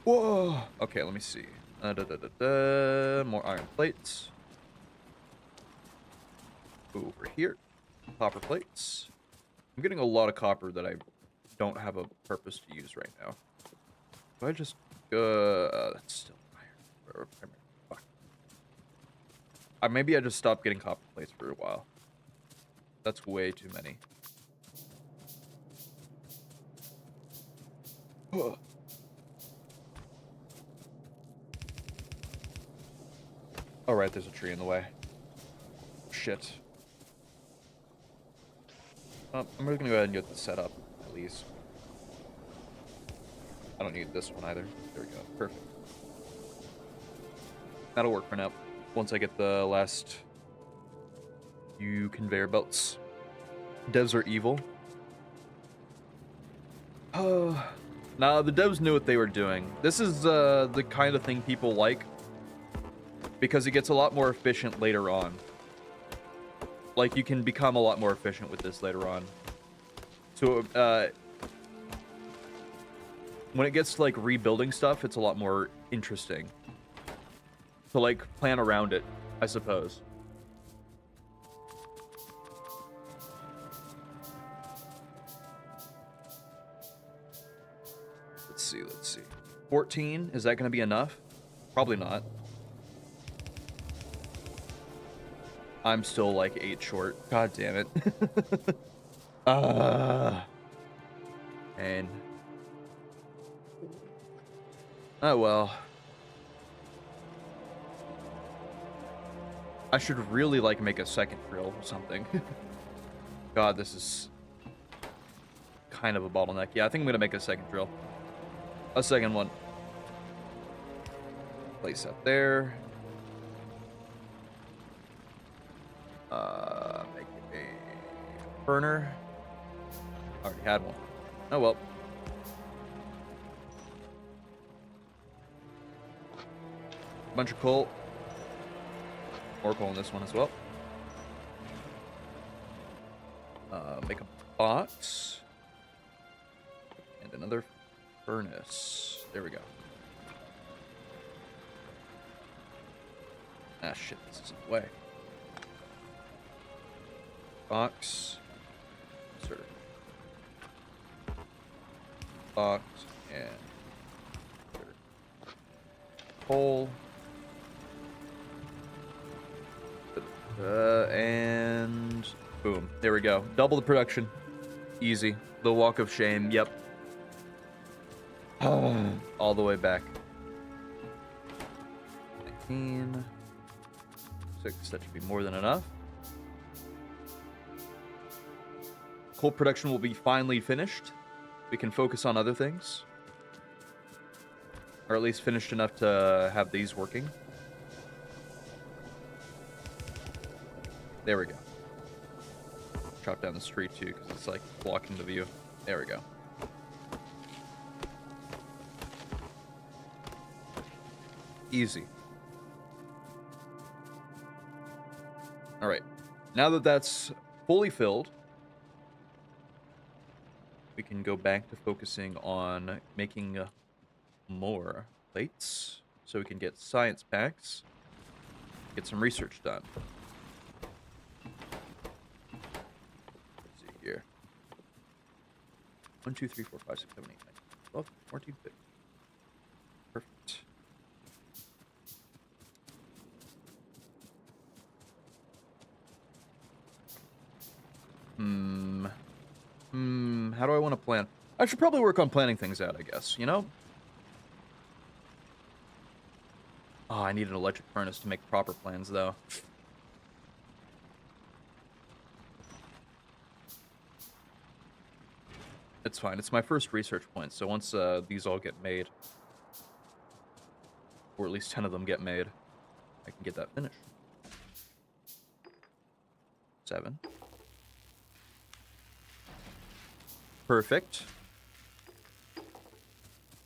Whoa! Okay, let me see. More iron plates. Over here. Copper plates. I'm getting a lot of copper that I don't have a purpose to use right now. Do I just... that's still iron. Fuck. Maybe I just stopped getting copper plates for a while. That's way too many. Oh, right, there's a tree in the way. Shit. I'm really gonna go ahead and get this set up, at least. I don't need this one either. There we go. Perfect. That'll work for now. Once I get the last few conveyor belts. Devs are evil. Nah, the devs knew what they were doing. This is the kind of thing people like. Because it gets a lot more efficient later on. Like, you can become a lot more efficient with this later on. So, when it gets to, like, rebuilding stuff, it's a lot more interesting. To, like, plan around it, I suppose. Let's see, let's see. 14, is that going to be enough? Probably not. I'm still like 8 short. God damn it. And oh well. I should really like make a second drill or something. God, this is kind of a bottleneck. Yeah, I think I'm gonna make a second drill. A second one. Place up there. Make a burner. Already had one. Oh well. Bunch of coal. More coal in this one as well. Make a box. another furnace. There we go. Ah, shit, this is in the way. Box. Sir. Box and coal. And boom. There we go. Double the production. Easy. The walk of shame. Yep. All the way back. 19. 6. That should be more than enough. Coal production will be finally finished. We can focus on other things. Or at least finished enough to have these working. There we go. Chop down the street too, because it's like blocking the view. There we go. Easy. Alright. Now that that's fully filled, we can go back to focusing on making more plates so we can get science packs, get some research done. Let's see here. 1, 2, 3, 4, 5, 6, 7, 8, 9, 12, 14, 15. Perfect. How do I want to plan? I should probably work on planning things out, I guess, you know? Oh, I need an electric furnace to make proper plans, though. It's fine. It's my first research point, so once these all get made, or at least 10 of them get made, I can get that finished. 7. Perfect.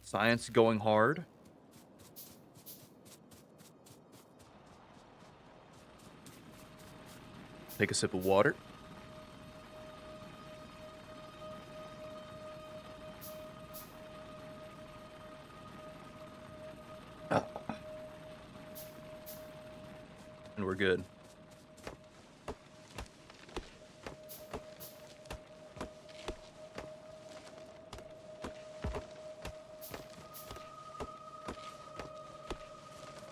Science going hard. Take a sip of water. And we're good.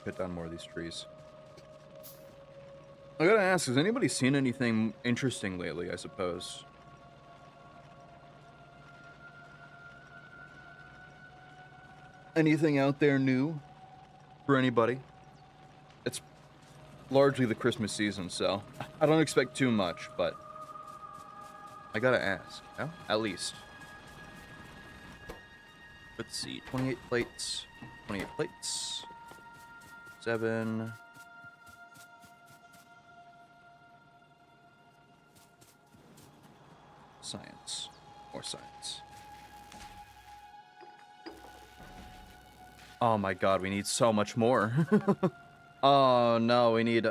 Cut down more of these trees. I gotta ask, has anybody seen anything interesting lately, I suppose? Anything out there new for anybody? It's largely the Christmas season, so I don't expect too much, but I gotta ask, yeah? At least. Let's see, 28 plates, 28 plates. 7. Science. More science. Oh my god, we need so much more. Oh no, we need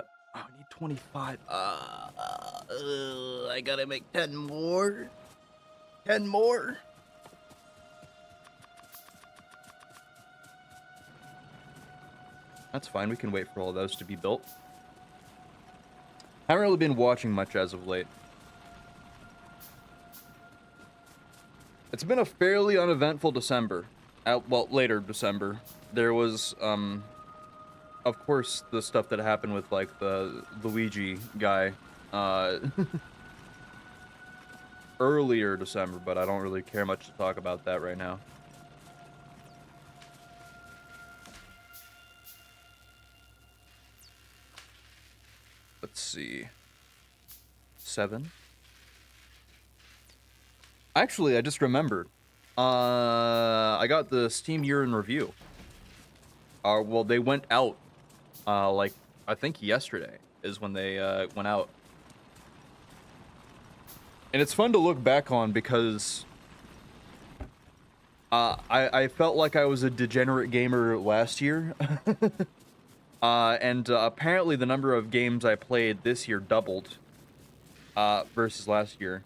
25. I gotta make 10 more. 10 more. That's fine, we can wait for all those to be built. Haven't really been watching much as of late. It's been a fairly uneventful December. Well, later December. There was, of course, the stuff that happened with, like, the Luigi guy, earlier December, but I don't really care much to talk about that right now. Let's see. 7. Actually, I just remembered. I got the Steam Year in Review. Well, they went out, like, I think yesterday is when they, went out. And it's fun to look back on because, I felt like I was a degenerate gamer last year. And apparently the number of games I played this year doubled, versus last year.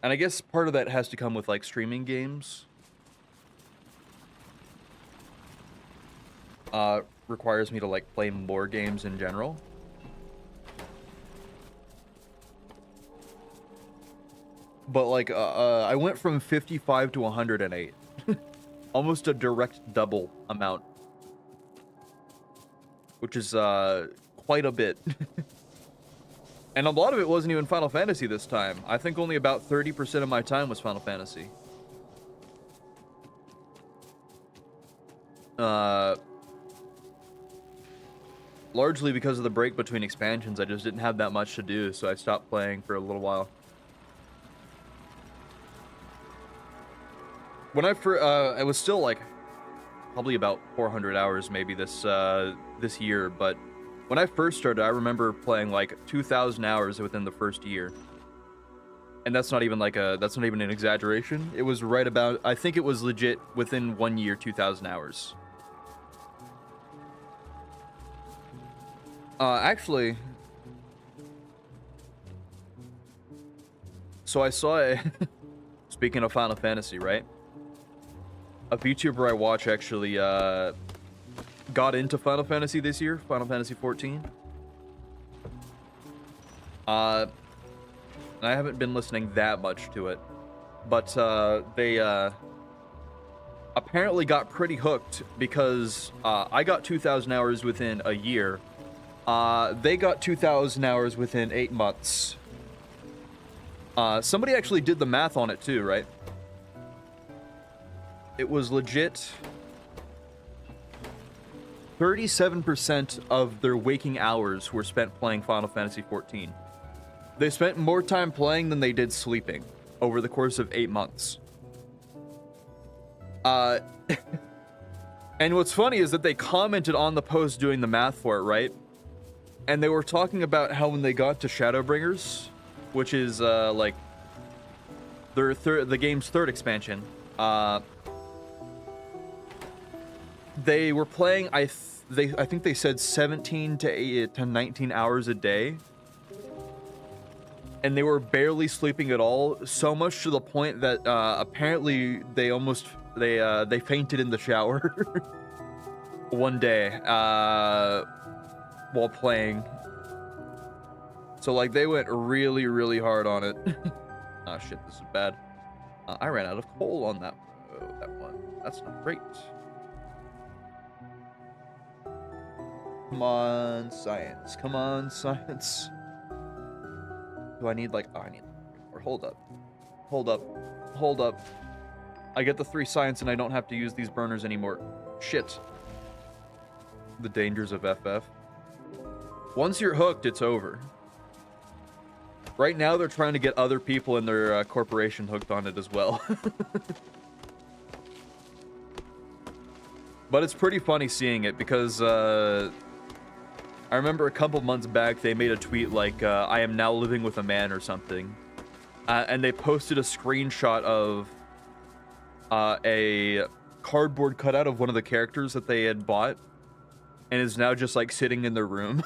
And I guess part of that has to come with, like, streaming games. requires me to like play more games in general. But like I went from 55 to 108. Almost a direct double amount. Which is quite a bit. And a lot of it wasn't even Final Fantasy this time. I think only about 30% of my time was Final Fantasy. Largely because of the break between expansions, I just didn't have that much to do, so I stopped playing for a little while. When I first, it was still like probably about 400 hours maybe this year, but when I first started, I remember playing like 2,000 hours within the first year. And that's not even an exaggeration. It was right about, I think it was legit within 1 year, 2,000 hours. Actually, so I saw a, speaking of Final Fantasy, right? A VTuber I watch actually, got into Final Fantasy this year, Final Fantasy 14. And I haven't been listening that much to it, but they apparently got pretty hooked because I got 2,000 hours within a year. They got 2,000 hours within 8 months. Somebody actually did the math on it too, right? It was legit 37% of their waking hours were spent playing Final Fantasy 14. They spent more time playing than they did sleeping over the course of 8 months. And what's funny is that they commented on the post doing the math for it, right? And they were talking about how when they got to Shadowbringers, which is like the game's third expansion, they were playing, I think they said 17 to 19 hours a day. And they were barely sleeping at all, so much to the point that apparently they fainted in the shower one day while playing. So like they went really, really hard on it. Oh shit, this is bad. I ran out of coal on that one. That's not great. Come on, science. Come on, science. Do I need like... Oh, I need more. Hold up. Hold up. Hold up. I get the 3 science and I don't have to use these burners anymore. Shit. The dangers of FF. Once you're hooked, it's over. Right now, they're trying to get other people in their corporation hooked on it as well. But it's pretty funny seeing it because... I remember a couple months back, they made a tweet like, I am now living with a man or something. And they posted a screenshot of a cardboard cutout of one of the characters that they had bought. And is now just like sitting in their room.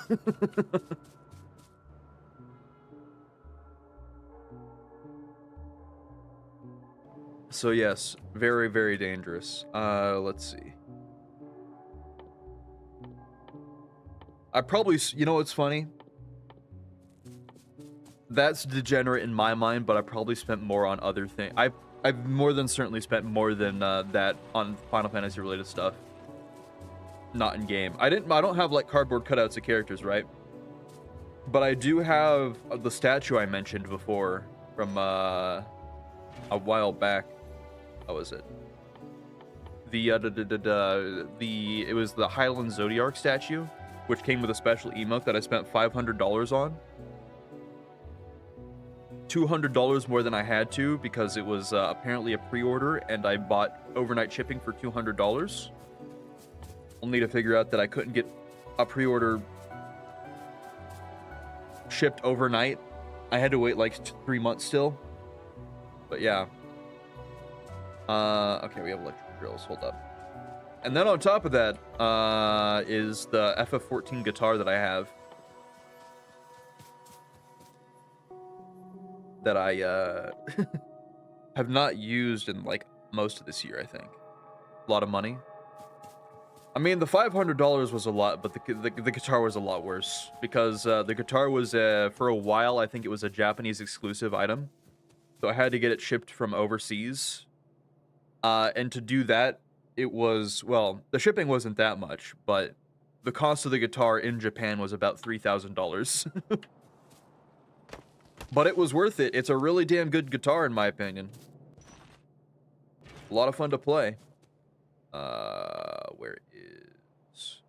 So yes, very, very dangerous. Let's see. I probably, you know what's funny? That's degenerate in my mind, but I probably spent more on other things. I've more than certainly spent more than that on Final Fantasy related stuff. Not in game. I don't have like cardboard cutouts of characters, right? But I do have the statue I mentioned before from a while back. How was it? It was the Highland Zodiac statue, which came with a special emote that I spent $500 on. $200 more than I had to because it was apparently a pre-order and I bought overnight shipping for $200. Only to figure out that I couldn't get a pre-order shipped overnight. I had to wait like 3 months still. But yeah. Okay, we have electric drills. Hold up. And then on top of that is the FF14 guitar that I have. That I have not used in like most of this year, I think. A lot of money. I mean, the $500 was a lot, but the guitar was a lot worse because the guitar was for a while. I think it was a Japanese exclusive item, so I had to get it shipped from overseas. And to do that, it was, well, the shipping wasn't that much, but the cost of the guitar in Japan was about $3,000. But it was worth it. It's a really damn good guitar, in my opinion. A lot of fun to play. Where is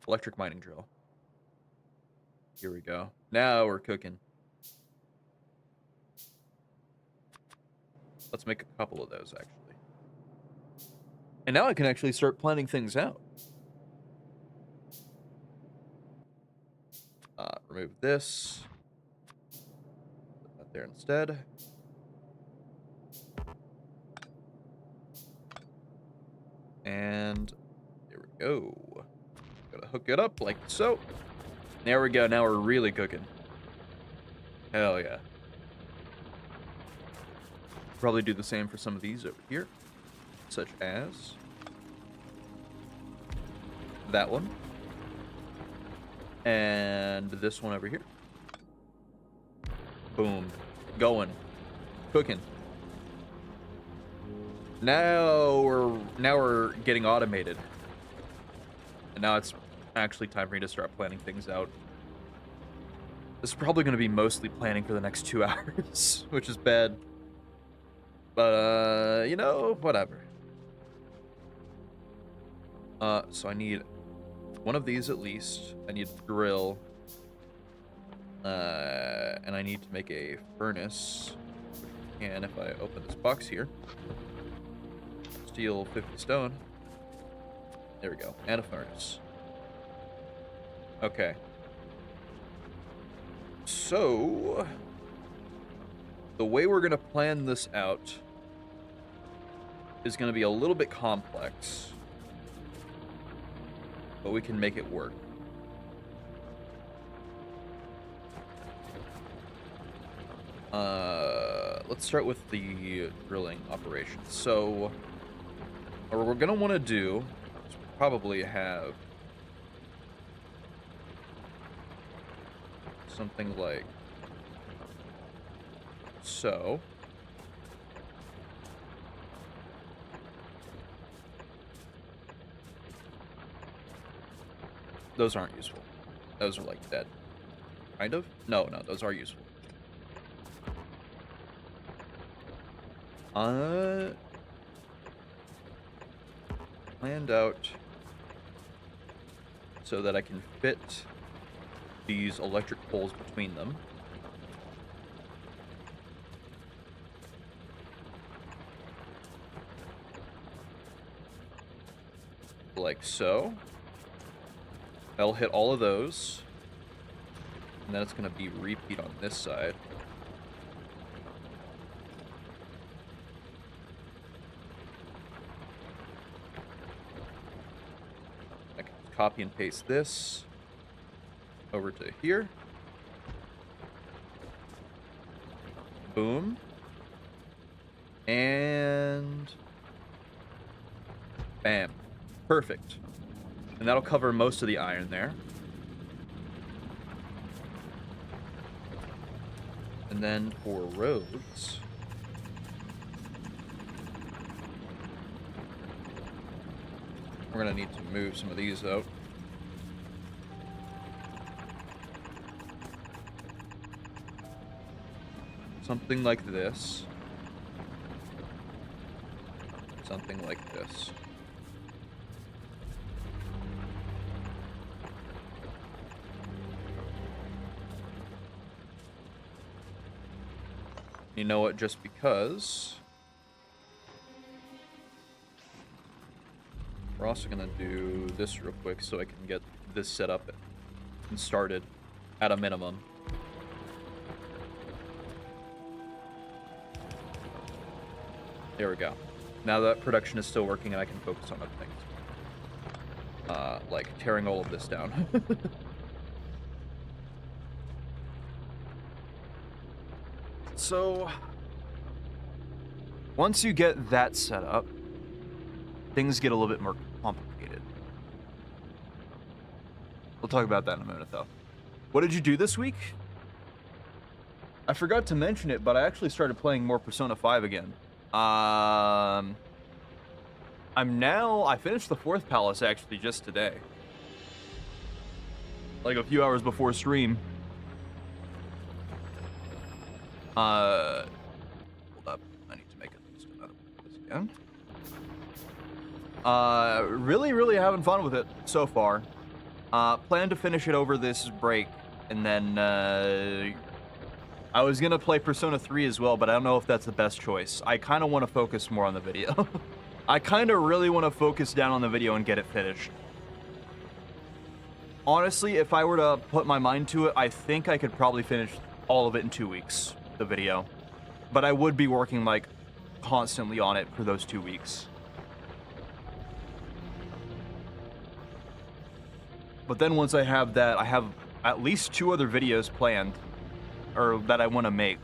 electric mining drill? Here we go. Now we're cooking. Let's make a couple of those, actually. And now I can actually start planning things out. Remove this. Put that there instead. And there we go. Gotta hook it up like so. There we go. Now we're really cooking. Hell yeah. Probably do the same for some of these over here, such as that one and this one over here. Boom. Going. Cooking. Now we're getting automated. And now it's actually time for me to start planning things out. This is probably going to be mostly planning for the next 2 hours, which is bad. But, you know, whatever. So I need one of these at least. I need a grill. And I need to make a furnace. And if I open this box here, steel 50 stone. There we go. And a furnace. Okay. So, the way we're going to plan this out is going to be a little bit complex, but we can make it work. Let's start with the drilling operation. So, what we're going to want to do is probably have something like so. Those aren't useful. Those are like dead. Kind of? No, those are useful. Planned out so that I can fit these electric poles between them. Like so. That'll hit all of those. And then it's going to be repeat on this side. I can copy and paste this over to here. Boom. And bam. Perfect. And that'll cover most of the iron there. And then for roads, we're going to need to move some of these out. Something like this. Something like this. You know what, just because we're also gonna do this real quick so I can get this set up and started at a minimum. There we go. Now that production is still working and I can focus on other things. Like tearing all of this down. So, once you get that set up, things get a little bit more complicated. We'll talk about that in a minute, though. What did you do this week? I forgot to mention it, but I actually started playing more Persona 5 again. I finished the 4th palace, actually, just today. Like, a few hours before stream. Hold up. I need to make at least another one of this again. Really having fun with it so far. Plan to finish it over this break, and then, I was gonna play Persona 3 as well, but I don't know if that's the best choice. I kind of want to focus more on the video. I kind of really want to focus down on the video and get it finished. Honestly, if I were to put my mind to it, I think I could probably finish all of it in 2 weeks, the video. But I would be working, like, constantly on it for those 2 weeks. But then once I have that, I have at least 2 other videos planned, or that I want to make.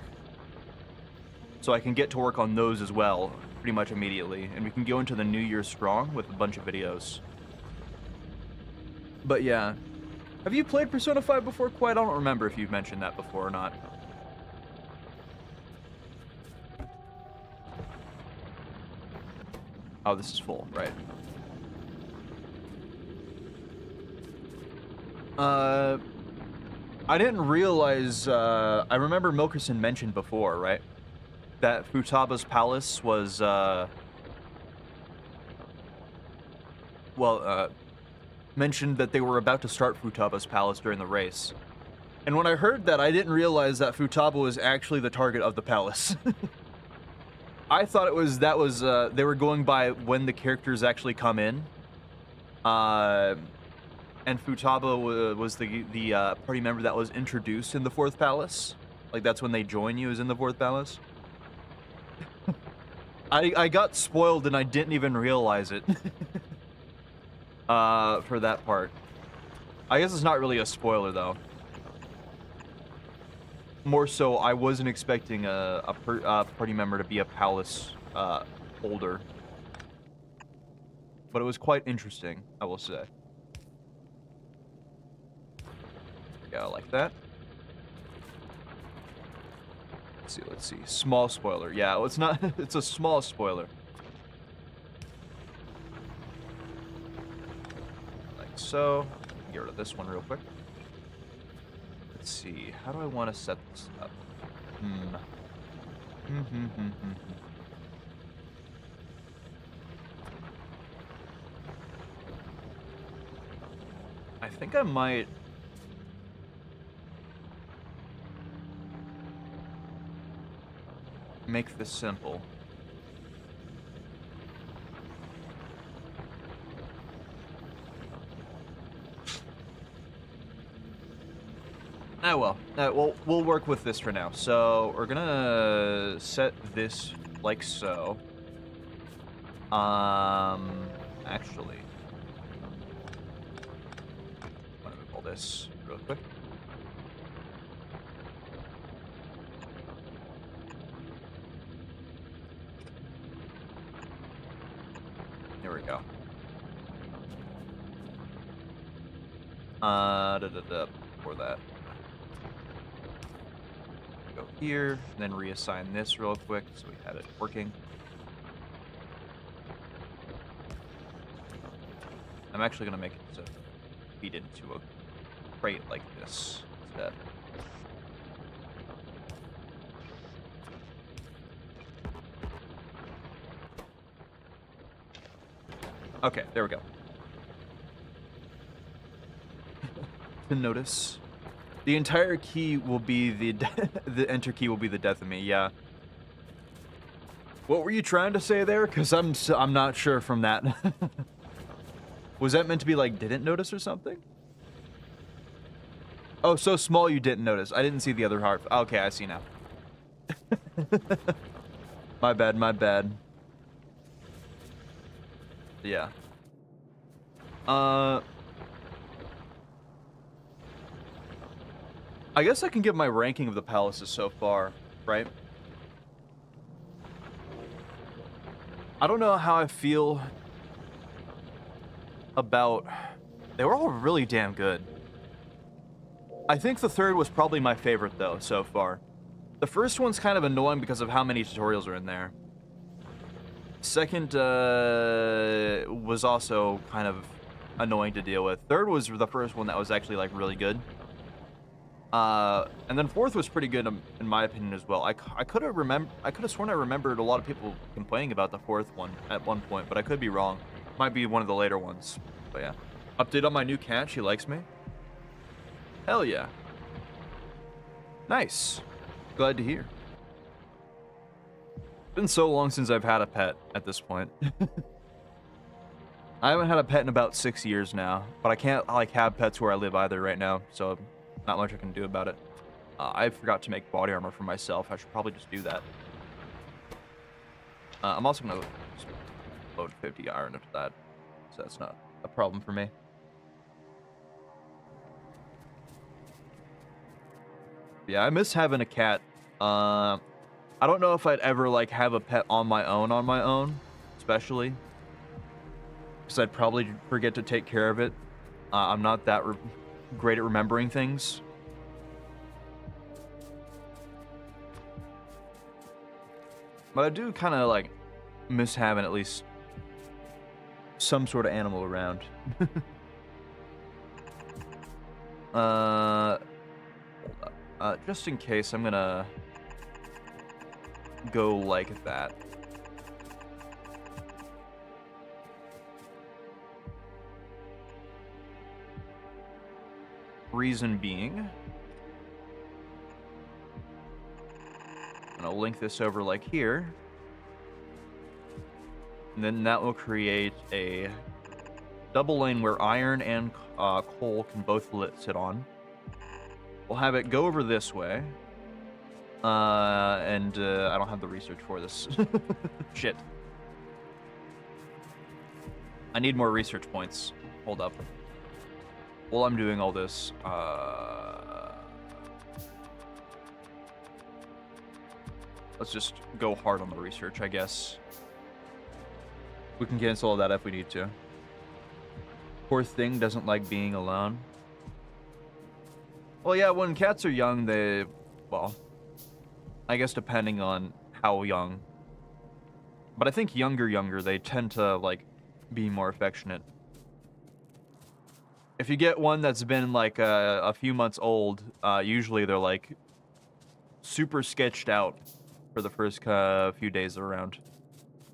So I can get to work on those as well, pretty much immediately. And we can go into the new year strong with a bunch of videos. But yeah. Have you played Persona 5 before? Quite, I don't remember if you've mentioned that before or not. Oh, this is full, right. I didn't realize, I remember Milkerson mentioned before, right? That Futaba's palace was, mentioned that they were about to start Futaba's palace during the race. And when I heard that, I didn't realize that Futaba was actually the target of the palace. I thought it was, they were going by when the characters actually come in. And Futaba was the party member that was introduced in the 4th palace. Like, that's when they join you, is in the 4th palace. I got spoiled and I didn't even realize it. For that part. I guess it's not really a spoiler, though. More so, I wasn't expecting a party member to be a palace holder. But it was quite interesting, I will say. Yeah, like that. Let's see. Small spoiler. Yeah, well, it's not. It's a small spoiler. Like so. Get rid of this one real quick. Let's see. How do I want to set this up? I think I might. Make this simple. Well, we'll work with this for now. So we're gonna set this like so. Actually, I'm gonna move all this real quick. There we go. For that. Go here, and then reassign this real quick so we had it working. I'm actually gonna make it so feed into a crate like this instead. Okay, there we go. To notice, the entire key will be the enter key will be the death of me. Yeah. What were you trying to say there? Because I'm not sure from that. Was that meant to be like didn't notice or something? Oh, so small you didn't notice. I didn't see the other heart. Okay, I see now. My bad, my bad. Yeah. I guess I can give my ranking of the palaces so far, right? I don't know how I feel about... They were all really damn good. I think the third was probably my favorite, though, so far. The first one's kind of annoying because of how many tutorials are in there. Second was also kind of annoying to deal with. Third was the first one that was actually, like, really good. And then fourth was pretty good in my opinion as well. I could have sworn I remembered a lot of people complaining about the fourth one at one point, but I could be wrong. Might be one of the later ones. But yeah. Update on my new cat. She likes me. Hell yeah. Nice. Glad to hear. It's been so long since I've had a pet at this point. I haven't had a pet in about 6 years now, but I can't like have pets where I live either right now, so not much I can do about it. I forgot to make body armor for myself. I should probably just do that. I'm also gonna load 50 iron into that, so that's not a problem for me. Yeah, I miss having a cat. I don't know if I'd ever like have a pet on my own, especially because I'd probably forget to take care of it. I'm not that great at remembering things. But I do kind of like miss having at least some sort of animal around. Just in case, I'm gonna go like that. Reason being, I'm gonna link this over like here, and then that will create a double lane where iron and coal can both sit on. We'll have it go over this way, and I don't have the research for this. Shit. I need more research points. Hold up. While I'm doing all this, let's just go hard on the research, I guess. We can cancel all that if we need to. Poor thing doesn't like being alone. Well, yeah, when cats are young, well, I guess depending on how young. But I think younger, they tend to, like, be more affectionate. If you get one that's been, like, a few months old, usually they're, like, super sketched out for the first few days around.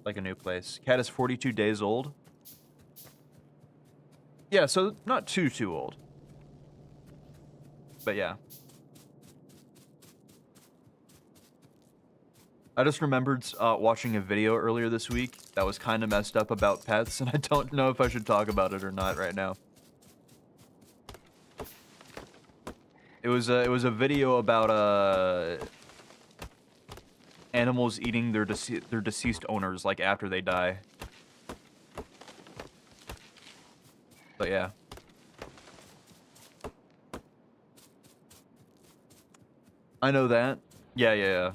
Like a new place. Cat is 42 days old. Yeah, so not too old. But yeah. I just remembered watching a video earlier this week that was kind of messed up about pets, and I don't know if I should talk about it or not right now. It was a video about animals eating their deceased owners like after they die. But yeah. I know that. Yeah.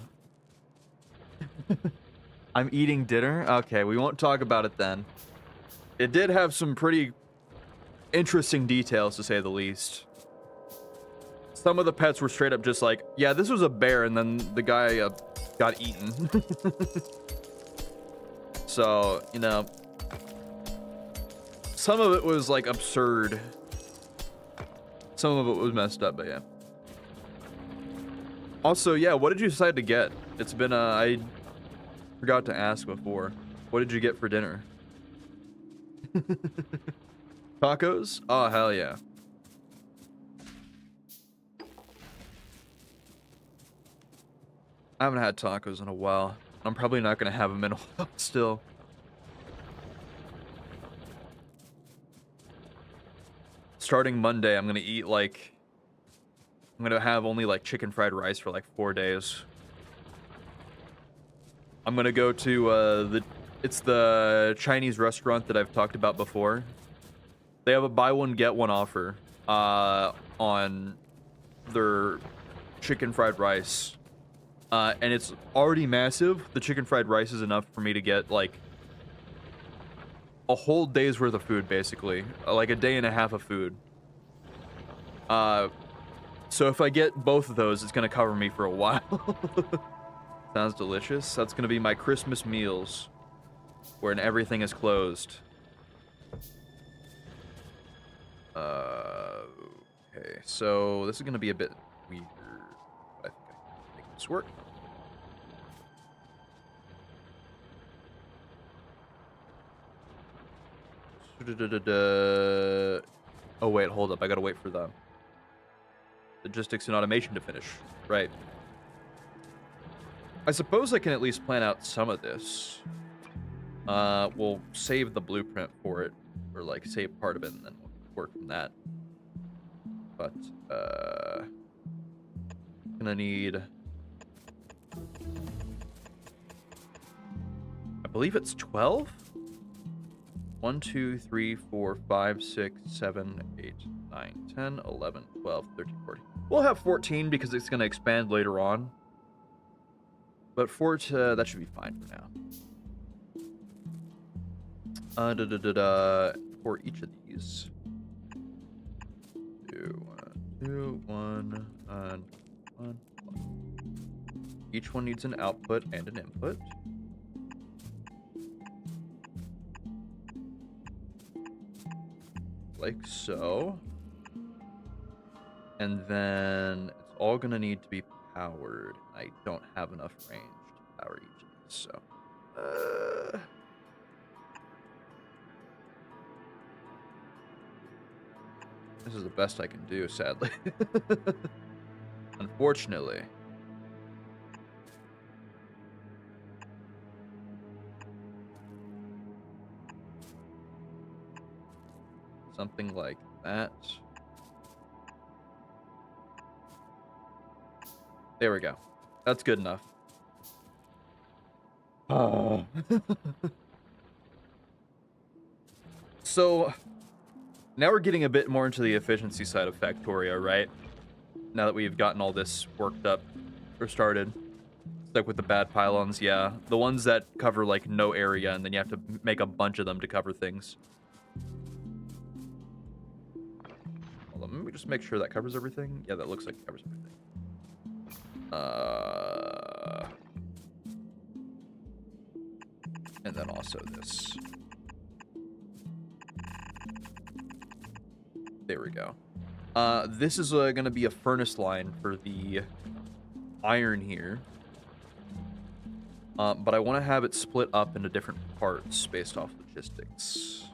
I'm eating dinner? Okay, we won't talk about it then. It did have some pretty interesting details, to say the least. Some of the pets were straight up just like, yeah, this was a bear, and then the guy got eaten. So, you know, some of it was like absurd. Some of it was messed up, but yeah. Also, yeah, what did you decide to get? It's been, I forgot to ask before. What did you get for dinner? Tacos? Oh, hell yeah. I haven't had tacos in a while. I'm probably not going to have them in a while still. Starting Monday, I'm going to eat like... I'm going to have only like chicken fried rice for like 4 days. I'm going to go to it's the Chinese restaurant that I've talked about before. They have a buy one get one offer on their chicken fried rice. And it's already massive. The chicken fried rice is enough for me to get like a whole day's worth of food, basically. Like a day and a half of food. So if I get both of those, it's gonna cover me for a while. Sounds delicious. That's gonna be my Christmas meals, when everything is closed. Okay, so this is gonna be a bit weird. I think I can make this work. Oh wait, hold up. I gotta wait for the logistics and automation to finish. Right. I suppose I can at least plan out some of this. We'll save the blueprint for it, or like save part of it, and then we'll work from that. But gonna need, I believe it's 12. 1, 2, 3, 4, 5, 6, 7, 8, 9, 10, 11, 12, 13, 14. We'll have 14 because it's gonna expand later on. But that should be fine for now. For each of these. 2, 1, and 1. Each one needs an output and an input. Like so. And then it's all gonna need to be powered. I don't have enough range to power each of these, so this is the best I can do, sadly. Unfortunately. Something like that. There we go. That's good enough. Oh. So, now we're getting a bit more into the efficiency side of Factorio, right? Now that we've gotten all this worked up, or started. Stuck with the bad pylons, yeah. The ones that cover, like, no area, and then you have to make a bunch of them to cover things. Hold on, let me just make sure that covers everything. Yeah, that looks like it covers everything. And then also this. There we go. This is going to be a furnace line for the iron here. But I want to have it split up into different parts based off logistics.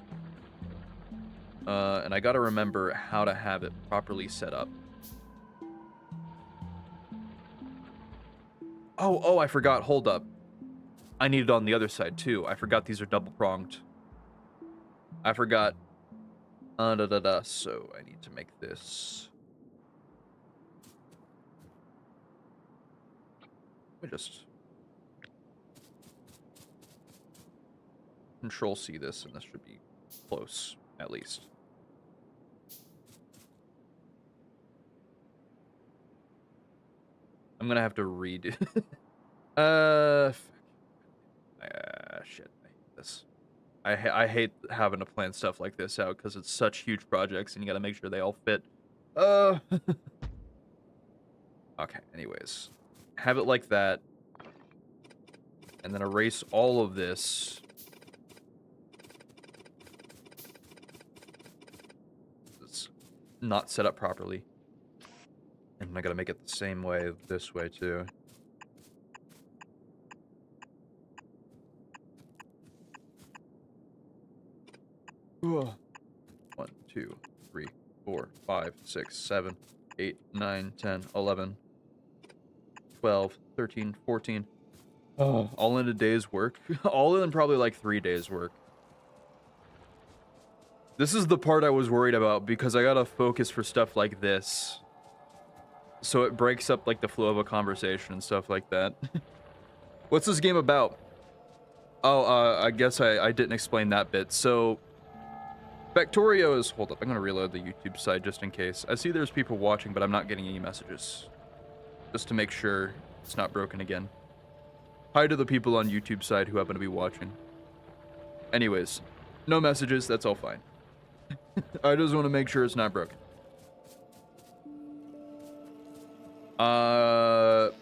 And I got to remember how to have it properly set up. Oh, I forgot. Hold up. I need it on the other side, too. I forgot these are double-pronged. I forgot. So I need to make this. Let me just Control-C this, and this should be close, at least. I'm gonna have to redo. Shit. I hate this. I hate having to plan stuff like this out because it's such huge projects and you gotta make sure they all fit. Okay, anyways. Have it like that. And then erase all of this. It's not set up properly. And I gotta make it the same way this way too. Ugh. 1, 2, 3, 4, 5, 6, 7, 8, 9, 10, 11, 12, 13, 14. Oh, all in a day's work. All in probably like 3 days work. This is the part I was worried about because I gotta focus for stuff like this. So it breaks up like the flow of a conversation and stuff like that. What's this game about? Oh, I guess I didn't explain that bit. So Factorio is... Hold up, I'm gonna reload the YouTube side just in case. I see there's people watching, but I'm not getting any messages. Just to make sure it's not broken again. Hi to the people on YouTube side who happen to be watching. Anyways, no messages, that's all fine. I just want to make sure it's not broken. But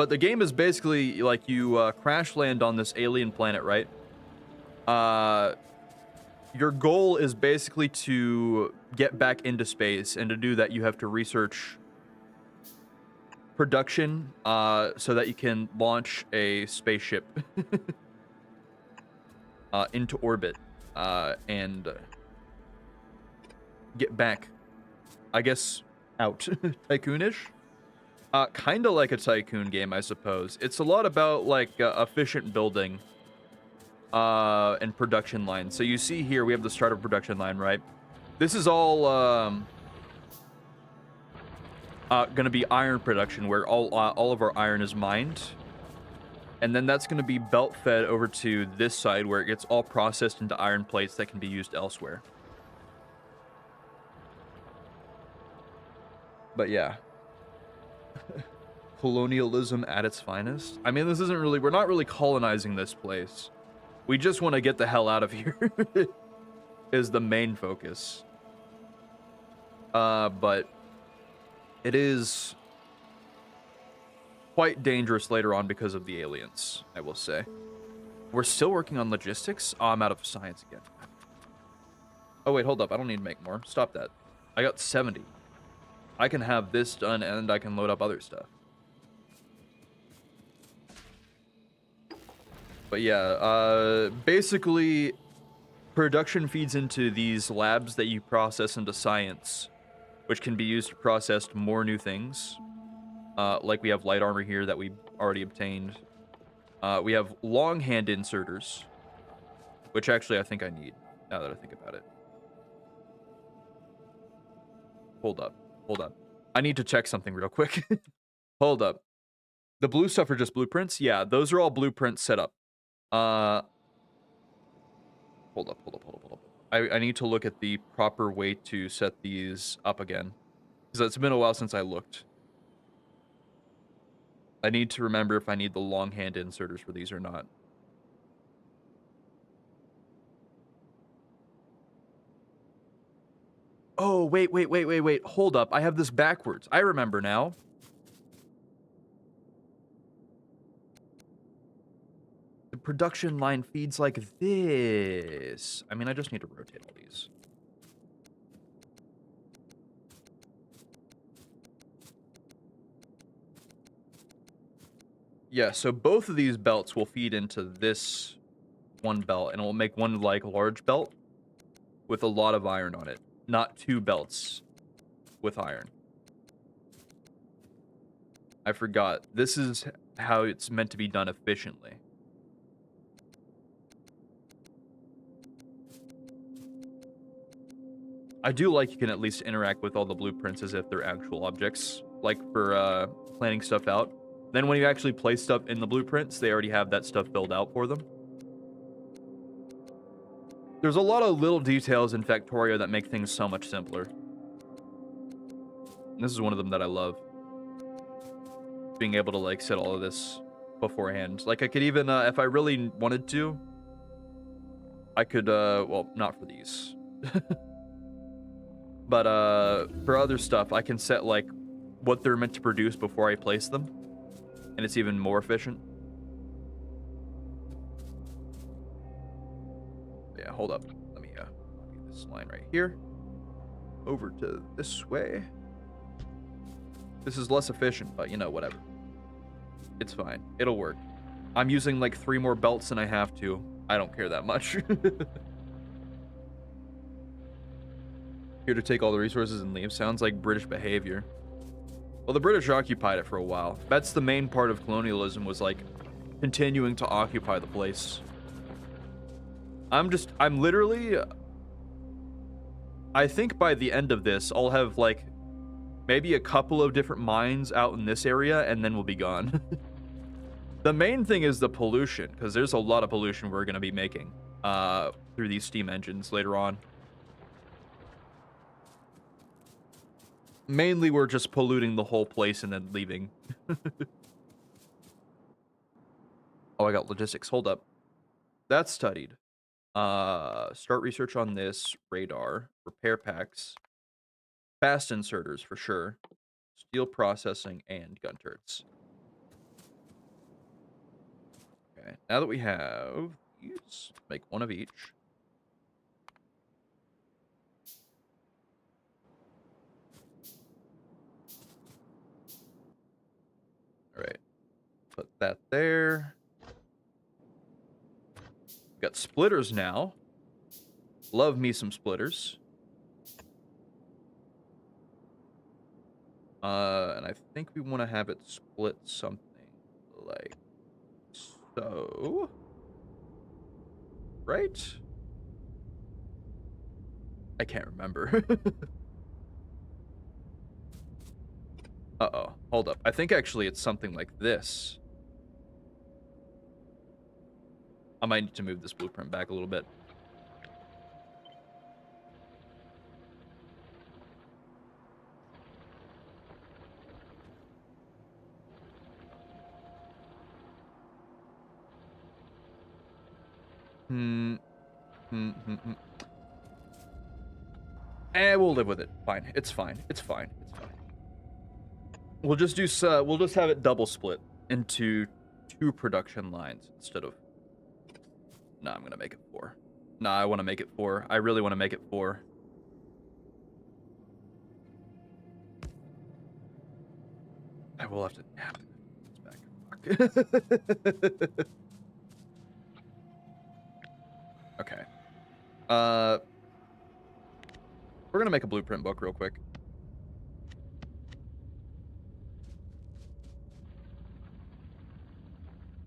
the game is basically like you crash land on this alien planet, right? Your goal is basically to get back into space, and to do that, you have to research production, so that you can launch a spaceship into orbit, and get back, I guess, out. Tycoonish? Kind of like a tycoon game, I suppose. It's a lot about, like, efficient building, and production lines. So you see here, we have the start of production line, right? This is all, gonna be iron production, where all of our iron is mined. And then that's gonna be belt fed over to this side, where it gets all processed into iron plates that can be used elsewhere. But yeah. Colonialism at its finest. I mean, this isn't really, we're not really colonizing this place. We just want to get the hell out of here. Is the main focus. But it is quite dangerous later on because of the aliens, I will say. We're still working on logistics. Oh, I'm out of science again. Oh wait, hold up. I don't need to make more. Stop that. I got 70. I can have this done, and I can load up other stuff. But yeah, basically, production feeds into these labs that you process into science, which can be used to process more new things. Like we have light armor here that we already obtained. We have long hand inserters, which actually I think I need, now that I think about it. Hold up. I need to check something real quick. Hold up. The blue stuff are just blueprints? Yeah, those are all blueprints set up. Hold up. I need to look at the proper way to set these up again, because it's been a while since I looked. I need to remember if I need the long hand inserters for these or not. Oh, wait. Hold up. I have this backwards. I remember now. The production line feeds like this. I mean, I just need to rotate all these. Yeah, so both of these belts will feed into this one belt, and it will make one, like, large belt with a lot of iron on it. Not two belts with iron. I forgot. This is how it's meant to be done efficiently. I do like you can at least interact with all the blueprints as if they're actual objects, like for planning stuff out. Then when you actually place stuff in the blueprints, they already have that stuff filled out for them. There's a lot of little details in Factorio that make things so much simpler. And this is one of them that I love. Being able to, like, set all of this beforehand. Like, I could even, if I really wanted to, I could, well, not for these. But, for other stuff, I can set, like, what they're meant to produce before I place them. And it's even more efficient. Yeah, hold up. Let me, copy this line right here. Over to this way. This is less efficient, but, you know, whatever. It's fine. It'll work. I'm using, like, 3 more belts than I have to. I don't care that much. Here to take all the resources and leave. Sounds like British behavior. Well, the British occupied it for a while. That's the main part of colonialism, was, like, continuing to occupy the place. I'm literally... I think by the end of this, I'll have, like, maybe a couple of different mines out in this area, and then we'll be gone. The main thing is the pollution, because there's a lot of pollution we're going to be making through these steam engines later on. Mainly, we're just polluting the whole place and then leaving. Oh, I got logistics. Hold up. That's studied. Start research on this. Radar. Repair packs. Fast inserters, for sure. Steel processing and gun turrets. Okay, now that we have these, make one of each. All right, put that there. Got splitters now. Love me some splitters. And I think we want to have it split something like so. Right? I can't remember. Uh-oh. Hold up. I think actually it's something like this. I might need to move this blueprint back a little bit. We'll live with it. Fine. It's fine. It's fine. It's fine. We'll just do we'll just have it double split into 2 production lines instead of. Nah, I'm gonna make it 4. Nah, I want to make it 4. I really want to make it 4. I will have to. Yeah, it's back. Okay. We're gonna make a blueprint book real quick.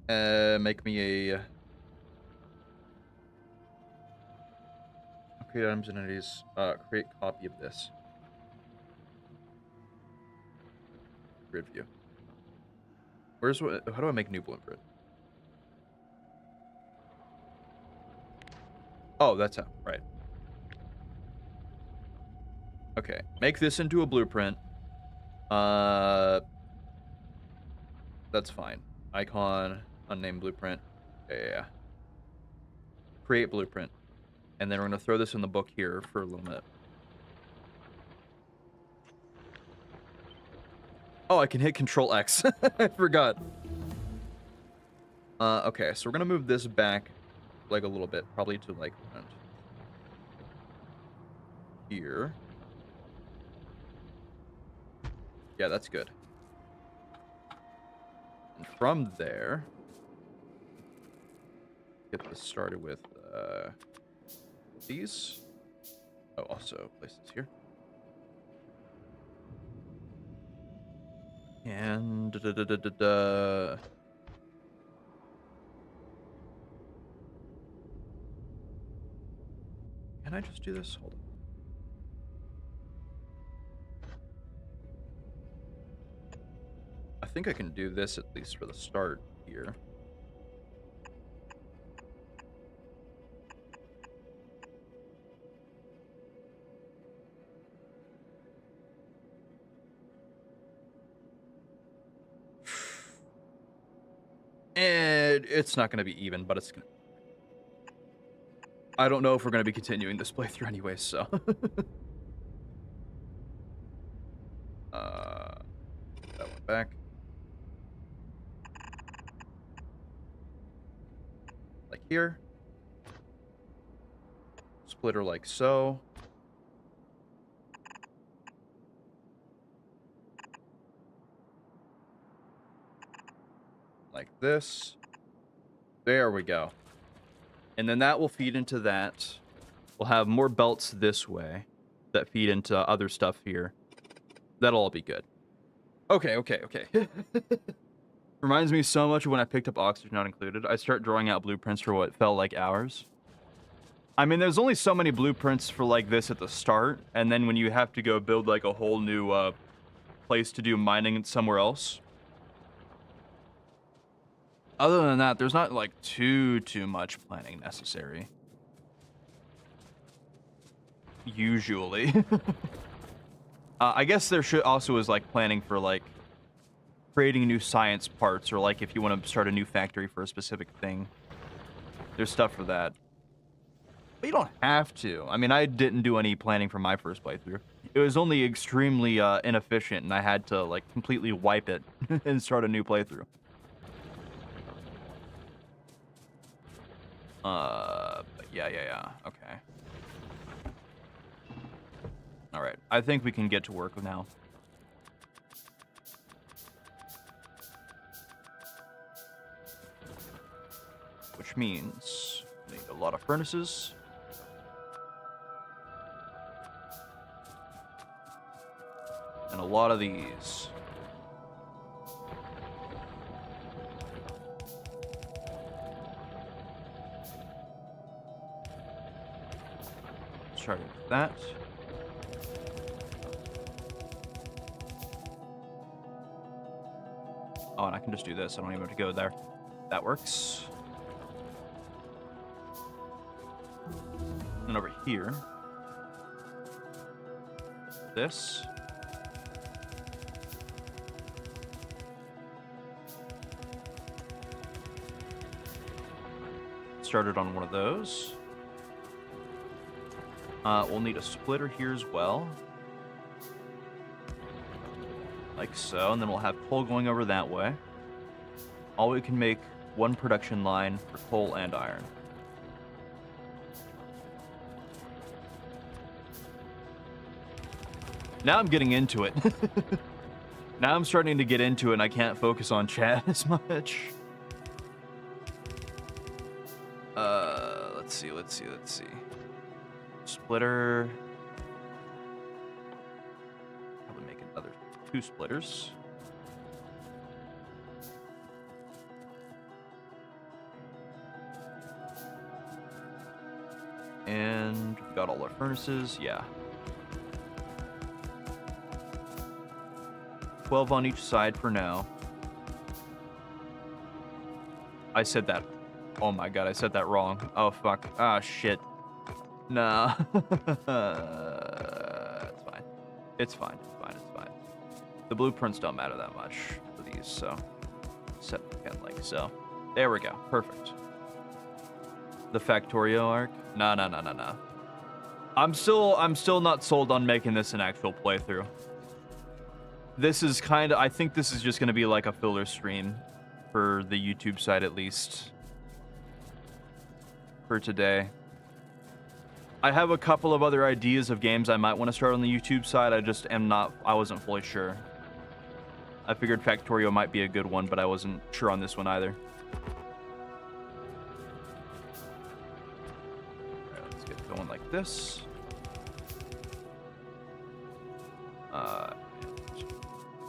Make me a create items and entities. Create copy of this. Grid view. Where's what? How do I make new blueprint? Oh, that's how. Right. Okay. Make this into a blueprint. That's fine. Icon, unnamed blueprint. Yeah. Create blueprint. And then we're going to throw this in the book here for a little bit. Oh, I can hit Control X. I forgot. Okay, so we're going to move this back like a little bit, probably to like around here. Yeah, that's good. And from there, get this started with these. Oh, also place this here. And can I just do this? Hold on. I think I can do this at least for the start here. And it's not going to be even, but it's going to... I don't know if we're going to be continuing this playthrough anyway, so... that one back. Like here. Splitter like so. Like this. There we go. And then that will feed into that. We'll have more belts this way that feed into other stuff here. That'll all be good. Okay. Reminds me so much of when I picked up Oxygen Not Included. I start drawing out blueprints for what felt like hours. I mean, there's only so many blueprints for like this at the start, and then when you have to go build like a whole new place to do mining somewhere else. Other than that, there's not like too much planning necessary. Usually. I guess there should also is like planning for like creating new science parts, or like if you want to start a new factory for a specific thing. There's stuff for that. But you don't have to. I mean, I didn't do any planning for my first playthrough. It was only extremely inefficient, and I had to like completely wipe it and start a new playthrough. But yeah. Okay. All right. I think we can get to work now. Which means we need a lot of furnaces. And a lot of these. Starting with that. Oh, and I can just do this. I don't even have to go there. That works. And over here. This. Started on one of those. We'll need a splitter here as well. Like so, and then we'll have coal going over that way. All we can make one production line for coal and iron. Now I'm getting into it. Now I'm starting to get into it and I can't focus on chat as much. Let's see. Splitter. Probably make another 2 splitters. And we got all our furnaces, yeah. 12 on each side for now. I said that. Oh my god, I said that wrong. Oh fuck. Ah, shit. Nah. It's fine. The blueprints don't matter that much for these, so set again like so. There we go. Perfect. The Factorio arc? No. I'm still not sold on making this an actual playthrough. This is I think this is just gonna be like a filler stream for the YouTube side at least. For today. I have a couple of other ideas of games I might want to start on the YouTube side. I wasn't fully sure. I figured Factorio might be a good one, but I wasn't sure on this one either. Alright, let's get going like this.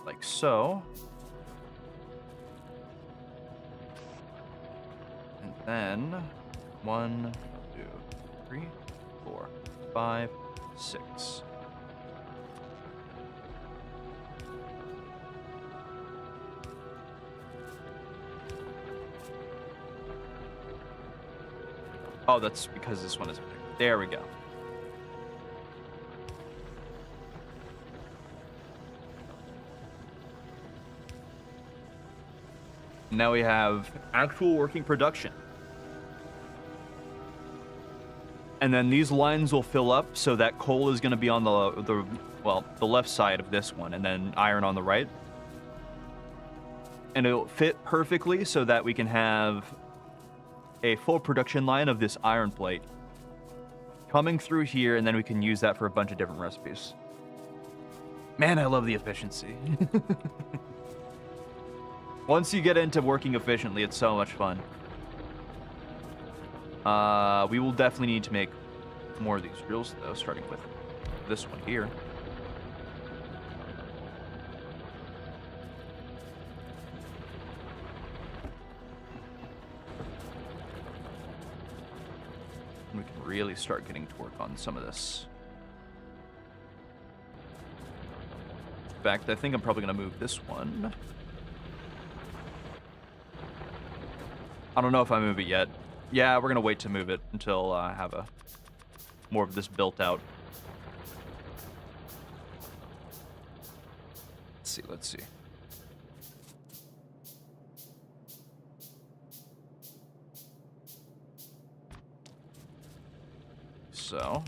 Like so. And then 1, 2, 3, 4, 5, 6. Oh, that's because this one is bigger. There we go. Now we have actual working production. And then these lines will fill up, so that coal is going to be on the left side of this one, and then iron on the right. And it'll fit perfectly so that we can have a full production line of this iron plate coming through here, and then we can use that for a bunch of different recipes. Man, I love the efficiency. Once you get into working efficiently, it's so much fun. We will definitely need to make more of these drills, though, starting with this one here. And we can really start getting to work on some of this. In fact, I think I'm probably going to move this one. I don't know if I move it yet. Yeah, we're going to wait to move it until I have more of this built out. Let's see. So.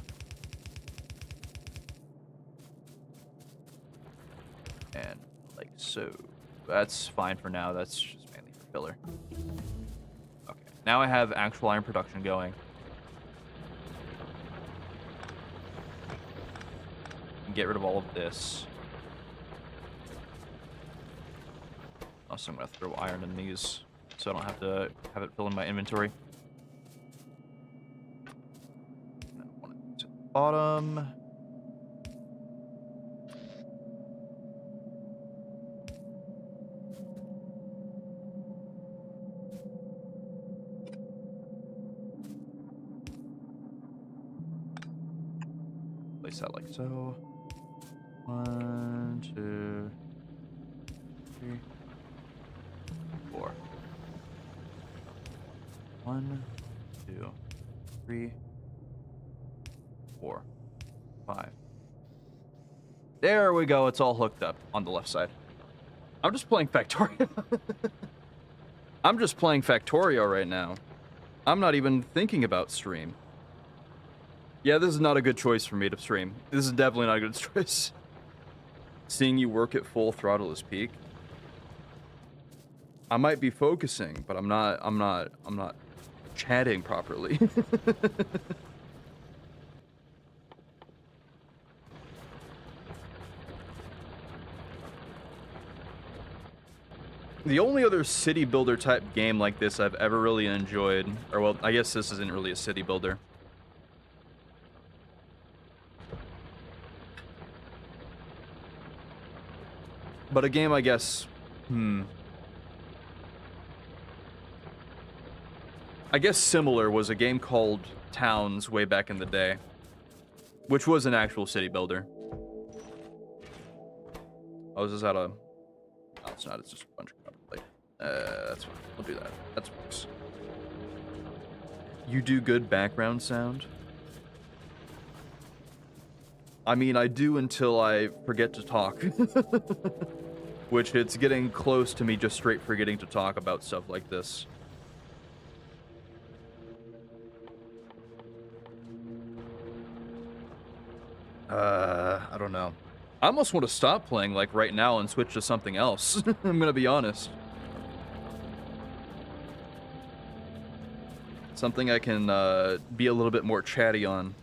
And like so. That's fine for now. That's just mainly for filler. Okay. Now I have actual iron production going. Get rid of all of this. Also, I'm going to throw iron in these so I don't have to have it fill in my inventory. One to the bottom. Place that like so. 1, 2, 3, 4. 1, 2, 3, 4, 5. There we go. It's all hooked up on the left side. I'm just playing Factorio. I'm just playing Factorio right now. I'm not even thinking about stream. Yeah, this is not a good choice for me to stream. This is definitely not a good choice. Seeing you work at full throttle is peak. I might be focusing, but I'm not chatting properly. The only other city builder type game like this I've ever really enjoyed, or well, I guess this isn't really a city builder. But a game, I guess, I guess similar was a game called Towns way back in the day, which was an actual city builder. Oh, is this out of... No, it's not. It's just a bunch of crap. Like, that's fine. We'll do that. That works. You do good background sound? I mean, I do until I forget to talk. Which it's getting close to me just straight forgetting to talk about stuff like this. I don't know. I almost want to stop playing like right now and switch to something else. I'm gonna be honest. Something I can be a little bit more chatty on.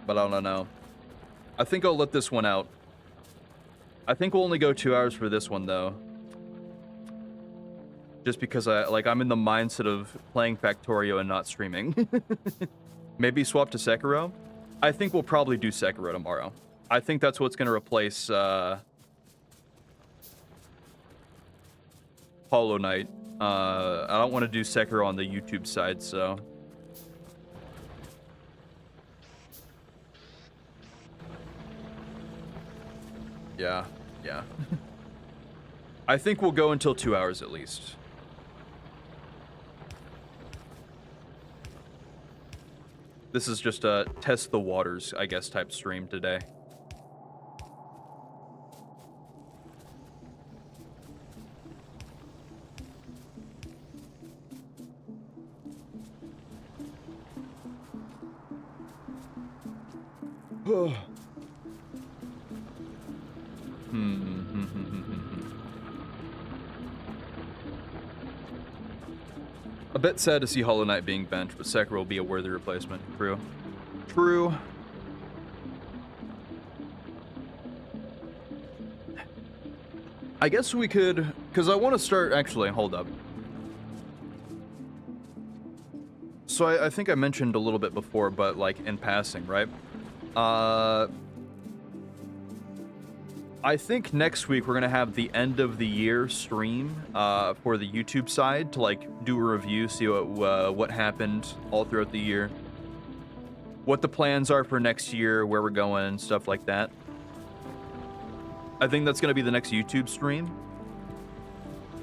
But I don't know. I think I'll let this one out. I think we'll only go 2 hours for this one though. Just because I'm in the mindset of playing Factorio and not streaming. Maybe swap to Sekiro. I think we'll probably do Sekiro tomorrow. I think that's what's gonna replace Hollow Knight. I don't want to do Sekiro on the YouTube side, so. Yeah. I think we'll go until 2 hours at least. This is just a test the waters, I guess, type stream today. A bit sad to see Hollow Knight being benched, but Sekiro will be a worthy replacement. True. I guess we could, because I want to start, actually, hold up. So I think I mentioned a little bit before, but like in passing, right? I think next week we're gonna have the end of the year stream for the YouTube side to like do a review, see what happened all throughout the year, what the plans are for next year, where we're going, and stuff like that. I think that's gonna be the next YouTube stream.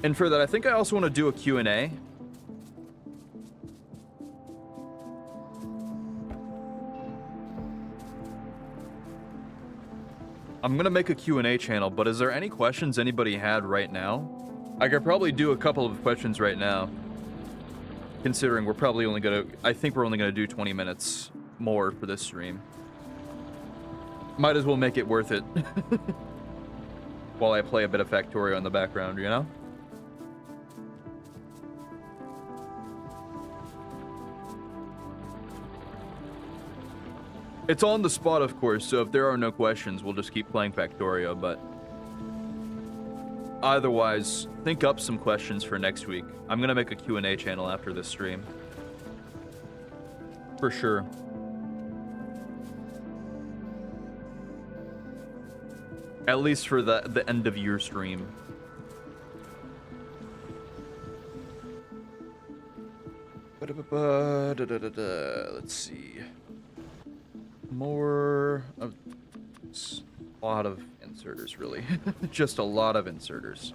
And for that, I think I also want to do a Q&A. I'm gonna make a Q&A channel, but is there any questions anybody had right now? I could probably do a couple of questions right now, considering we're probably only gonna, I think we're only gonna do 20 minutes more for this stream. Might as well make it worth it. While I play a bit of Factorio in the background, you know? It's on the spot, of course, so if there are no questions, we'll just keep playing Factorio, but... Otherwise, think up some questions for next week. I'm gonna make a Q&A channel after this stream. For sure. At least for the end of year stream. Let's see. More of a lot of inserters, really. Just a lot of inserters.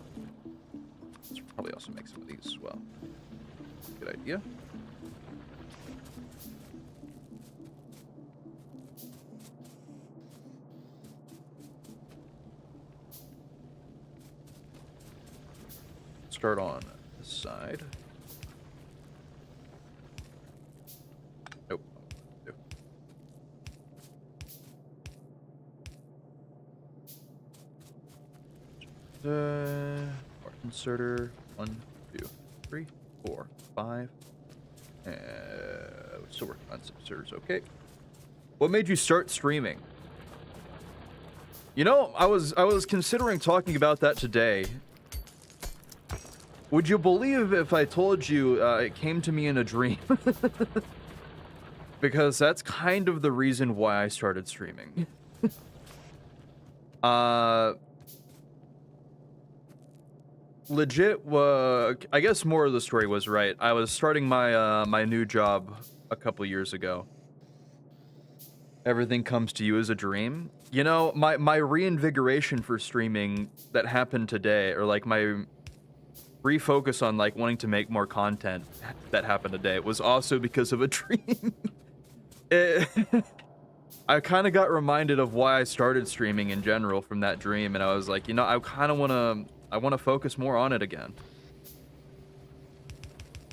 Let's probably also make some of these as well. Good idea. Start on this side. Nope. Part inserter. 1, 2, 3, 4, 5. Still working on some inserters. Okay. What made you start streaming? You know, I was considering talking about that today. Would you believe if I told you it came to me in a dream? Because that's kind of the reason why I started streaming. Legit, I guess more of the story was right. I was starting my my new job a couple years ago. Everything comes to you as a dream. You know, my reinvigoration for streaming that happened today, or like my refocus on like wanting to make more content that happened today, it was also because of a dream. I kind of got reminded of why I started streaming in general from that dream, and I was like, you know, I kind of want to focus more on it again.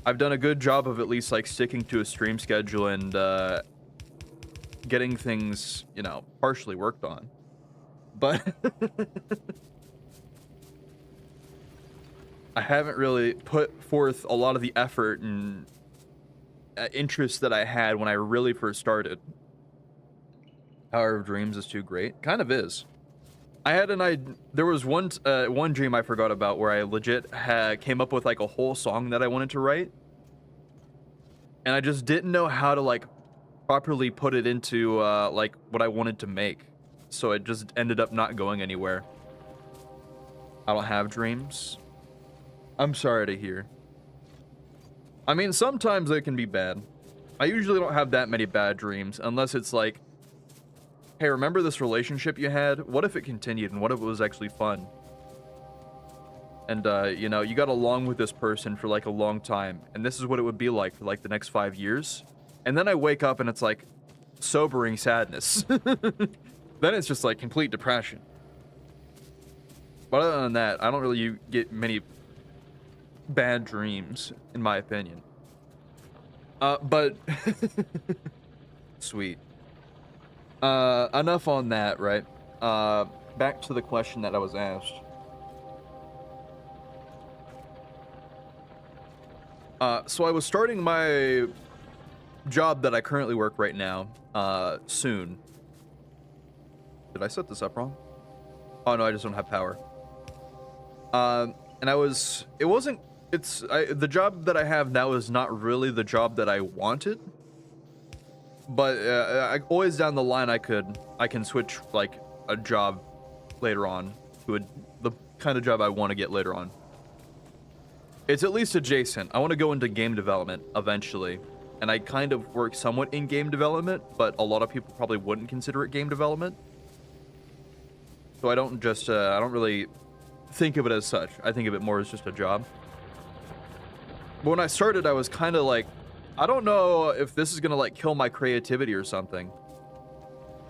I've done a good job of at least like sticking to a stream schedule and getting things, you know, partially worked on. But I haven't really put forth a lot of the effort and interest that I had when I really first started. Power of Dreams is too great. Kind of is. I had an idea. There was one dream I forgot about where I legit came up with like a whole song that I wanted to write, and I just didn't know how to like properly put it into like what I wanted to make, so it just ended up not going anywhere. I don't have dreams. I'm sorry to hear. I mean, sometimes they can be bad. I usually don't have that many bad dreams unless it's like, hey, remember this relationship you had? What if it continued, and what if it was actually fun? And, you know, you got along with this person for, like, a long time, and this is what it would be like for, like, the next 5 years. And then I wake up, and it's, like, sobering sadness. Then it's just, like, complete depression. But other than that, I don't really get many bad dreams, in my opinion. But... Sweet. Enough on that, right? Back to the question that I was asked. So I was starting my job that I currently work right now, soon. Did I set this up wrong? Oh no, I just don't have power. And the job that I have now is not really the job that I wanted. But always down the line, I can switch like a job later on to the kind of job I want to get later on. It's at least adjacent. I want to go into game development eventually, and I kind of work somewhat in game development, but a lot of people probably wouldn't consider it game development. So I don't really think of it as such. I think of it more as just a job. But when I started, I was kind of like, I don't know if this is gonna like kill my creativity or something.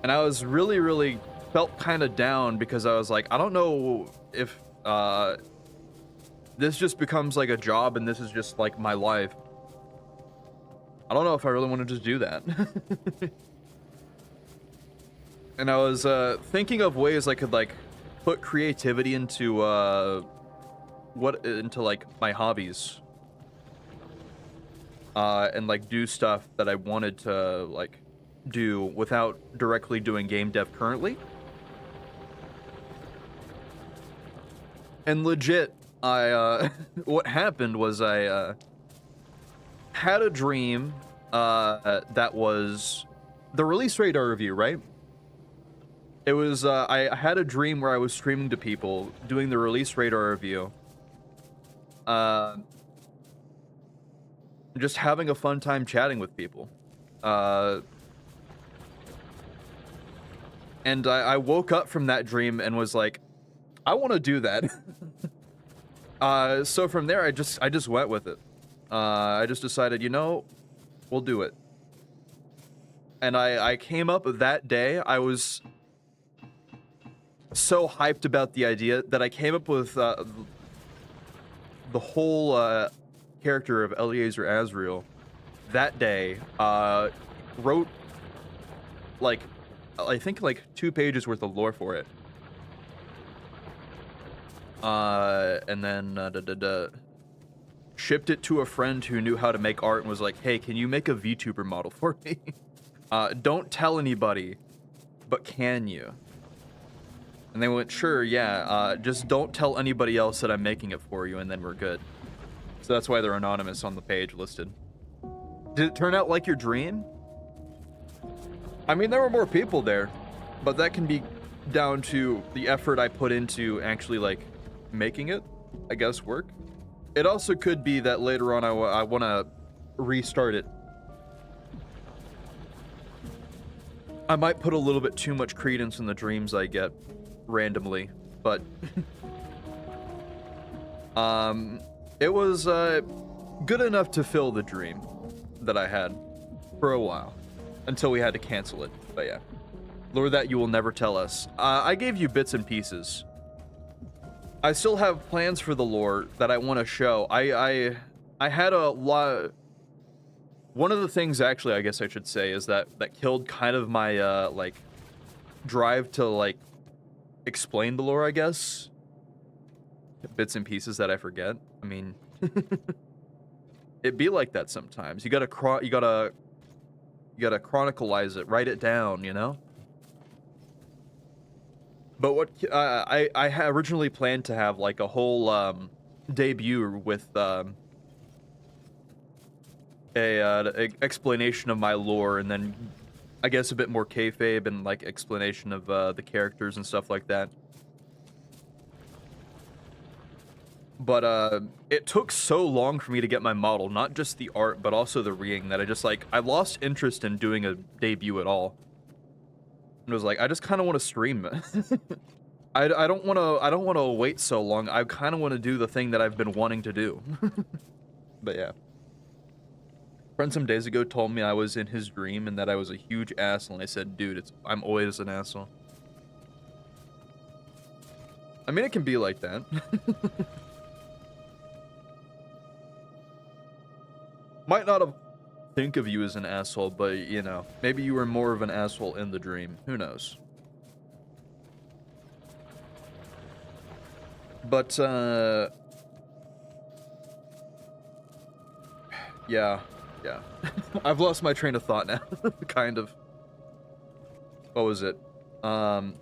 And I was really felt kind of down because I was like, I don't know if this just becomes like a job and this is just like my life. I don't know if I really want to just do that. And I was thinking of ways I could like put creativity into like my hobbies. And like do stuff that I wanted to like do without directly doing game dev currently. And legit, I what happened was I had a dream that was the release radar review, right? It was I had a dream where I was streaming to people doing the release radar review. Just having a fun time chatting with people. And I woke up from that dream and was like, I want to do that. So from there, I just went with it. I just decided, you know, we'll do it. And I came up with that day. I was so hyped about the idea that I came up with the whole character of Eliezer Azrael that day. Wrote like I think like 2 pages worth of lore for it. And then shipped it to a friend who knew how to make art and was like, hey, can you make a VTuber model for me? Don't tell anybody, but can you? And they went, sure, yeah, just don't tell anybody else that I'm making it for you, and then we're good. So that's why they're anonymous on the page listed. Did it turn out like your dream? I mean, there were more people there, but that can be down to the effort I put into actually, like, making it, I guess, work. It also could be that later on I want to restart it. I might put a little bit too much credence in the dreams I get randomly, but it was good enough to fill the dream that I had for a while until we had to cancel it. But yeah, lore that you will never tell us. I gave you bits and pieces. I still have plans for the lore that I want to show. I had a lot. One of the things, actually, I guess I should say, is that killed kind of my like drive to like explain the lore, I guess. Bits and pieces that I forget. I mean, it be like that sometimes. You gotta chronicleize it, write it down, you know. But what I originally planned to have like a whole debut with a explanation of my lore, and then I guess a bit more kayfabe and like explanation of the characters and stuff like that. But it took so long for me to get my model, not just the art, but also the reading, that I lost interest in doing a debut at all. And was like, I just kind of want to stream. I don't want to wait so long. I kind of want to do the thing that I've been wanting to do. But yeah. A friend some days ago told me I was in his dream and that I was a huge asshole, and I said, dude, I'm always an asshole. I mean, it can be like that. Might not have think of you as an asshole, but, you know, maybe you were more of an asshole in the dream. Who knows? But, yeah. I've lost my train of thought now, kind of. What was it? I'm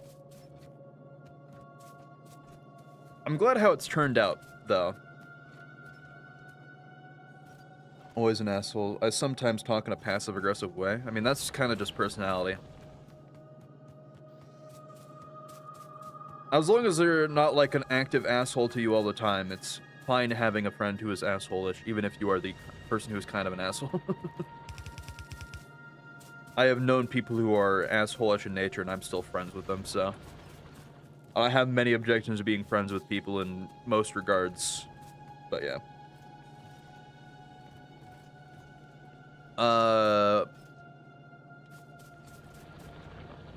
glad how it's turned out, though. Always an asshole. I sometimes talk in a passive-aggressive way. I mean, that's kind of just personality. As long as they're not like an active asshole to you all the time, it's fine having a friend who is asshole-ish, even if you are the person who is kind of an asshole. I have known people who are asshole-ish in nature, and I'm still friends with them, so... I have many objections to being friends with people in most regards, but yeah.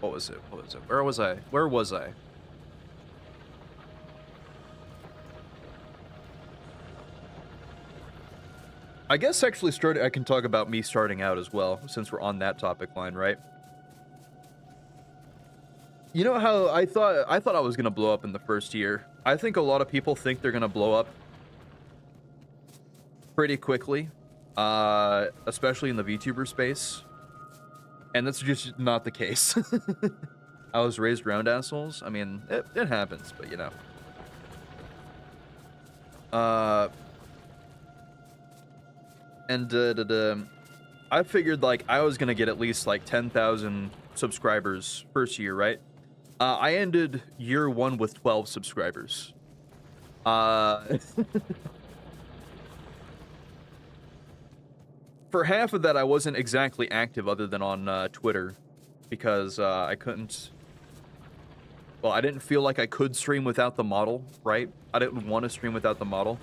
What was it? Where was I? I guess actually I can talk about me starting out as well, since we're on that topic line, right? You know how I thought I was gonna blow up in the first year. I think a lot of people think they're gonna blow up pretty quickly, especially in the VTuber space, and that's just not the case. I was raised around assholes. I mean, it happens, but you know. I figured like I was gonna get at least like 10,000 subscribers first year, right? I ended year 1 with 12 subscribers. For half of that, I wasn't exactly active other than on Twitter because I couldn't. Well, I didn't feel like I could stream without the model, right? I didn't want to stream without the model.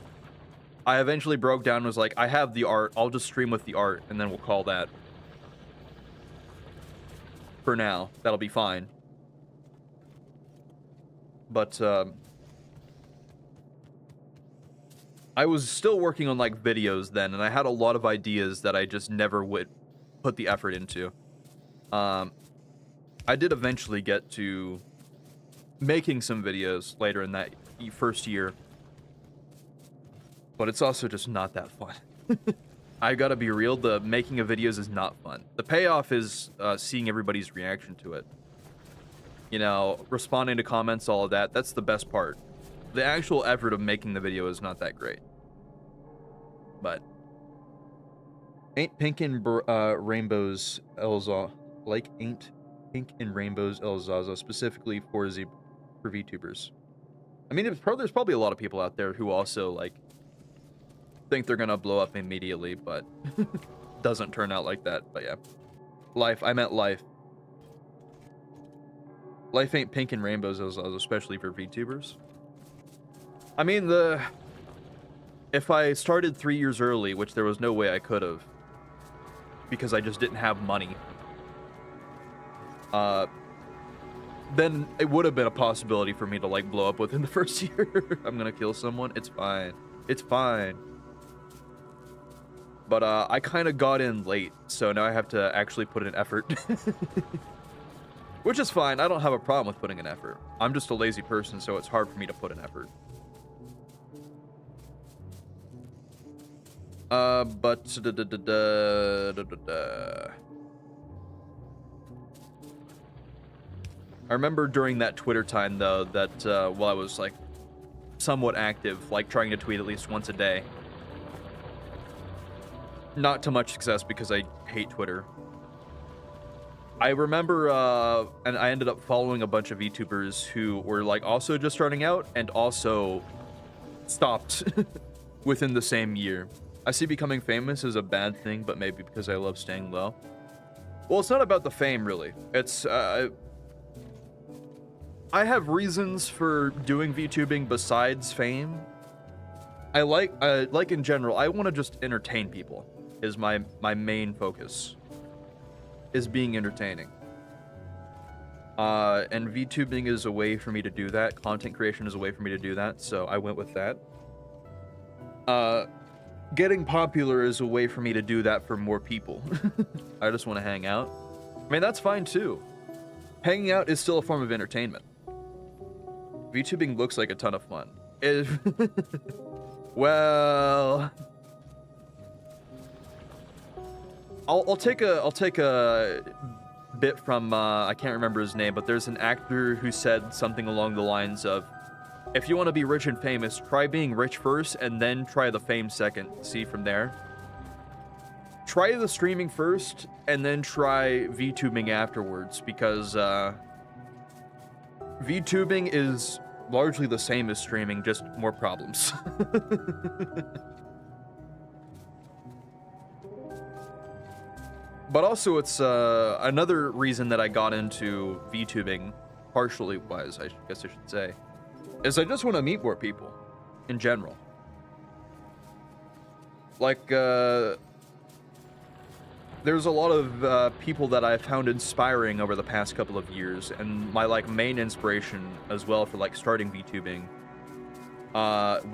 I eventually broke down and was like, I have the art, I'll just stream with the art, and then we'll call that. For now, that'll be fine. But, I was still working on, like, videos then, and I had a lot of ideas that I just never would put the effort into. I did eventually get to making some videos later in that first year. But it's also just not that fun. I gotta be real, the making of videos is not fun. The payoff is seeing everybody's reaction to it. You know, responding to comments, all of that, that's the best part. The actual effort of making the video is not that great. But ain't pink and rainbows Elza, like ain't pink and rainbows Elzaza, specifically for VTubers. I mean, there's probably a lot of people out there who also like think they're gonna blow up immediately, but doesn't turn out like that. But yeah, life. I meant life. Life ain't pink and rainbows, especially for VTubers. I mean, if I started 3 years early, which there was no way I could have, because I just didn't have money, then it would have been a possibility for me to like blow up within the first year. I'm gonna kill someone. It's fine. It's fine. But I kind of got in late, so now I have to actually put in effort. Which is fine. I don't have a problem with putting in effort. I'm just a lazy person, so it's hard for me to put in effort. But I remember during that Twitter time, though, that while I was like somewhat active, like trying to tweet at least once a day. Not to much success because I hate Twitter. I remember, and I ended up following a bunch of VTubers who were like also just starting out and also stopped within the same year. I see becoming famous as a bad thing, but maybe because I love staying low. Well, it's not about the fame, really. It's, I have reasons for doing VTubing besides fame. I like in general, I want to just entertain people. Is my main focus. Is being entertaining. And VTubing is a way for me to do that. Content creation is a way for me to do that, so I went with that. Getting popular is a way for me to do that for more people. I just want to hang out. I mean, that's fine too. Hanging out is still a form of entertainment. VTubing looks like a ton of fun. Well, I'll take a bit from I can't remember his name, but there's an actor who said something along the lines of, if you want to be rich and famous, try being rich first and then try the fame second. See from there. Try the streaming first and then try VTubing afterwards, because VTubing is largely the same as streaming, just more problems. But also, it's another reason that I got into VTubing, partially wise, I guess I should say, is I just want to meet more people, in general. Like, there's a lot of people that I've found inspiring over the past couple of years, and my like main inspiration as well for like starting VTubing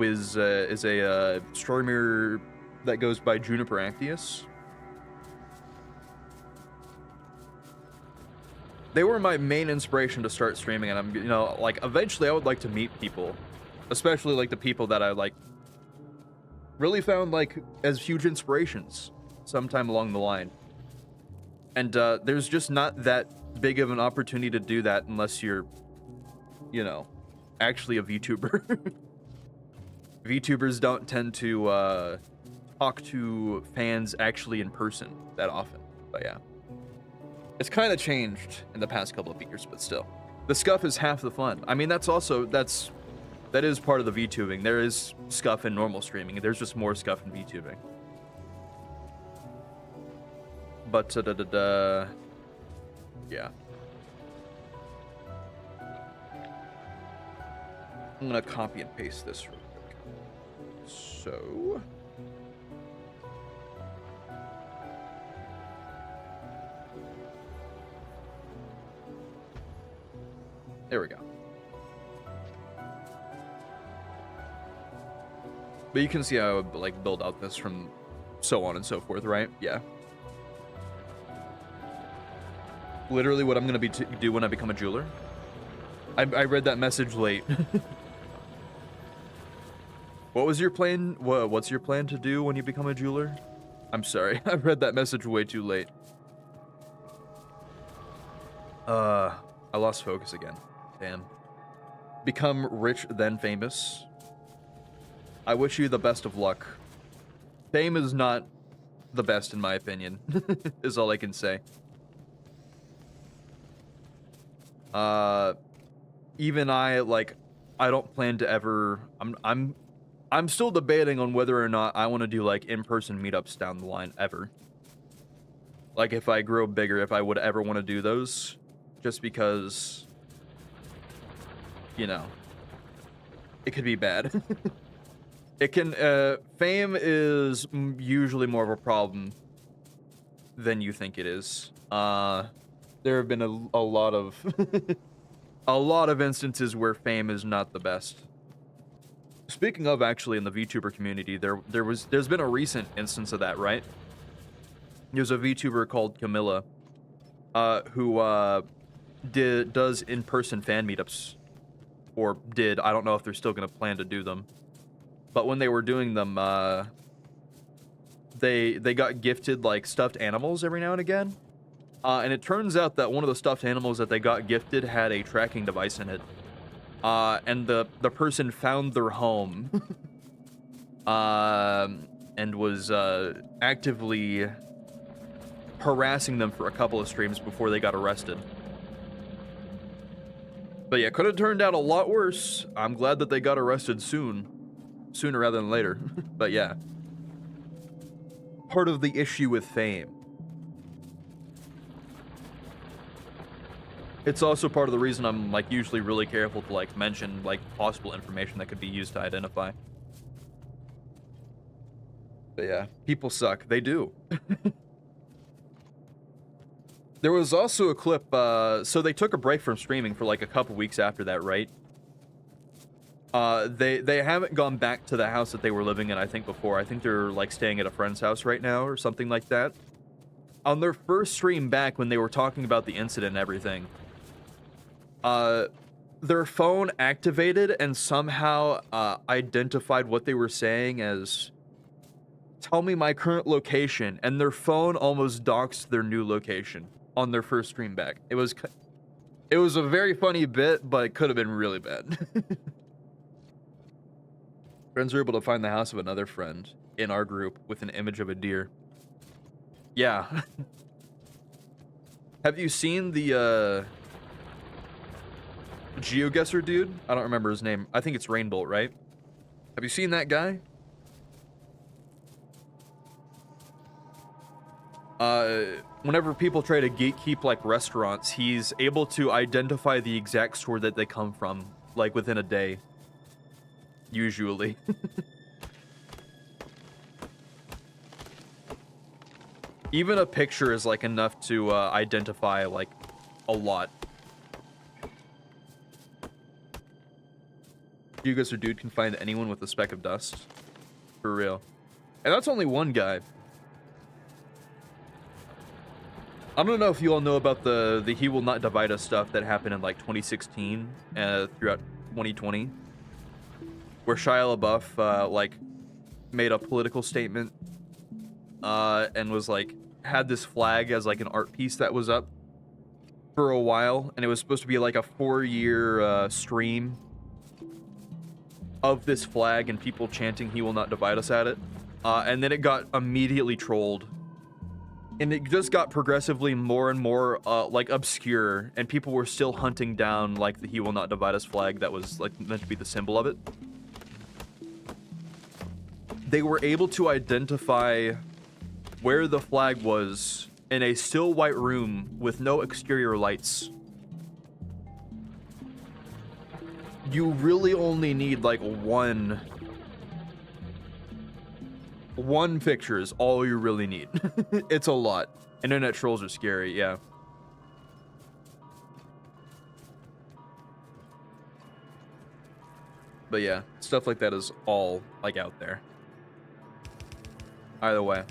is a streamer that goes by Juniper Actius. They were my main inspiration to start streaming, and I'm, you know, like, eventually I would like to meet people, especially, like, the people that I, like, really found, like, as huge inspirations sometime along the line. And, there's just not that big of an opportunity to do that unless you're, you know, actually a VTuber. VTubers don't tend to, talk to fans actually in person that often, but yeah. It's kind of changed in the past couple of years, but still. The scuff is half the fun. I mean, that is part of the VTubing. There is scuff in normal streaming. There's just more scuff in VTubing. But, yeah. I'm gonna copy and paste this real quick. So... there we go. But you can see how I would, like, build out this from so on and so forth, right? Yeah. Literally what I'm gonna do when I become a jeweler. I read that message late. What was your plan? What's your plan to do when you become a jeweler? I'm sorry, I read that message way too late. I lost focus again. Damn. Become rich, then famous. I wish you the best of luck. Fame is not the best, in my opinion, is all I can say. Even I don't plan to ever... I'm still debating on whether or not I want to do, like, in-person meetups down the line, ever. Like, if I grow bigger, if I would ever want to do those. Just because... you know, it could be bad. It can, fame is usually more of a problem than you think it is. There have been a lot of, a lot of instances where fame is not the best. Speaking of, actually, in the VTuber community, there's been a recent instance of that, right? There's a VTuber called Camilla, who, does in-person fan meetups. Or did. I don't know if they're still going to plan to do them. But when they were doing them, they got gifted, like, stuffed animals every now and again. And it turns out that one of the stuffed animals that they got gifted had a tracking device in it. And the person found their home. And was actively harassing them for a couple of streams before they got arrested. But yeah, could have turned out a lot worse. I'm glad that they got arrested sooner rather than later. But yeah, part of the issue with fame. It's also part of the reason I'm, like, usually really careful to, like, mention, like, possible information that could be used to identify. But yeah, people suck. They do. There was also a clip, so they took a break from streaming for, like, a couple weeks after that, right? They haven't gone back to the house that they were living in, I think, before. I think they're, like, staying at a friend's house right now or something like that. On their first stream back, when they were talking about the incident and everything, their phone activated and somehow, identified what they were saying as, "Tell me my current location," and their phone almost doxed their new location on their first stream back. It was a very funny bit, but it could have been really bad. Friends were able to find the house of another friend in our group with an image of a deer. Yeah. Have you seen the, GeoGuessr dude? I don't remember his name. I think it's Rainbolt, right? Have you seen that guy? Whenever people try to gatekeep, like, restaurants, he's able to identify the exact store that they come from, like, within a day. Usually. Even a picture is, like, enough to, identify, like, a lot. You guys or dude can find anyone with a speck of dust. For real. And that's only one guy. I don't know if you all know about the He Will Not Divide Us stuff that happened in like 2016 throughout 2020, where Shia LaBeouf like made a political statement and was like had this flag as like an art piece that was up for a while, and it was supposed to be like a 4-year stream of this flag and people chanting "He will not divide us" at it, and then it got immediately trolled, and it just got progressively more and more like obscure, and people were still hunting down like the "He will not divide us" flag that was like meant to be the symbol of it. They were able to identify where the flag was in a still white room with no exterior lights. You really only need like one picture is all you really need. It's a lot. Internet trolls are scary, yeah. But yeah, stuff like that is all like out there. Either way.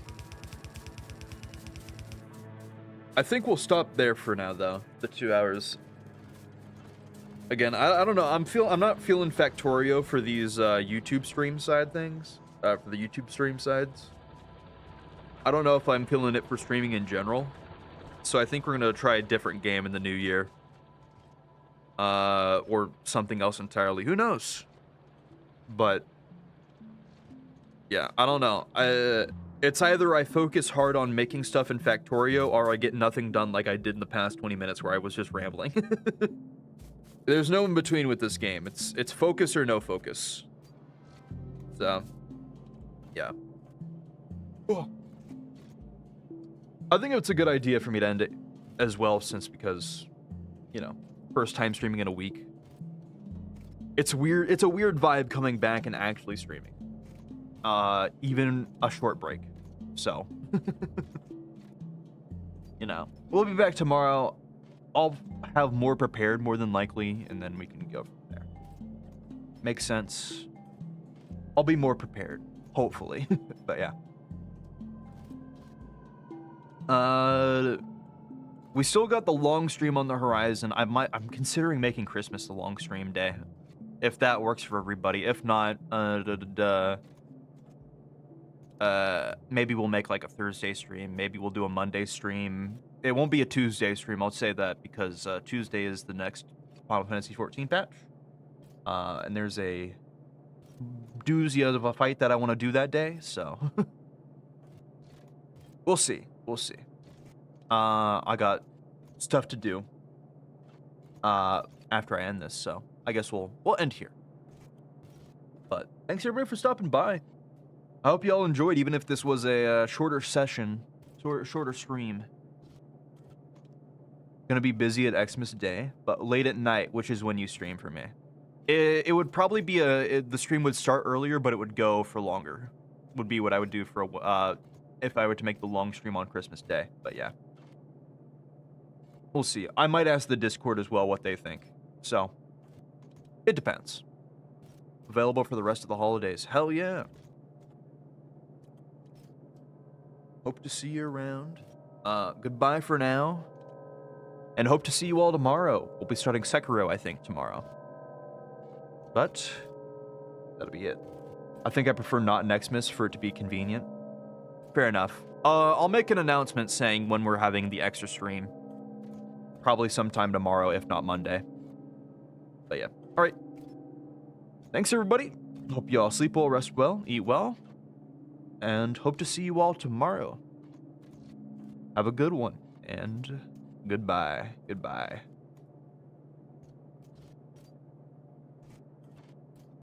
I think we'll stop there for now though, the 2 hours. Again, I don't know. I'm not feeling Factorio for these YouTube stream side things. For the YouTube stream sides. I don't know if I'm feeling it for streaming in general. So I think we're gonna try a different game in the new year. Or something else entirely. Who knows? But yeah, I don't know. It's either I focus hard on making stuff in Factorio or I get nothing done like I did in the past 20 minutes where I was just rambling. There's no in between with this game. It's focus or no focus. So, yeah. Oh. I think it's a good idea for me to end it as well, because, you know, first time streaming in a week. It's weird. It's a weird vibe coming back and actually streaming. Even a short break. So, you know, we'll be back tomorrow. I'll have more prepared, more than likely, and then we can go from there. Makes sense. I'll be more prepared, hopefully. But yeah. We still got the long stream on the horizon. I'm considering making Christmas the long stream day, if that works for everybody. If not, maybe we'll make like a Thursday stream. Maybe we'll do a Monday stream. It won't be a Tuesday stream, I'll say that, because Tuesday is the next Final Fantasy 14 patch. And there's a doozy of a fight that I want to do that day, so we'll see. We'll see. I got stuff to do after I end this, so I guess we'll end here. But thanks everybody for stopping by. I hope you all enjoyed, even if this was a shorter session, shorter stream. Gonna be busy at Xmas Day, but late at night, which is when you stream for me. It would probably be the stream would start earlier, but it would go for longer. Would be what I would do for if I were to make the long stream on Christmas Day. But yeah, we'll see. I might ask the Discord as well what they think. So it depends. Available for the rest of the holidays. Hell yeah. Hope to see you around. Goodbye for now. And hope to see you all tomorrow. We'll be starting Sekiro, I think, tomorrow. But that'll be it. I think I prefer not Nextmas for it to be convenient. Fair enough. I'll make an announcement saying when we're having the extra stream. Probably sometime tomorrow, if not Monday. But yeah. All right. Thanks, everybody. Hope you all sleep well, rest well, eat well. And hope to see you all tomorrow. Have a good one. And goodbye. Goodbye.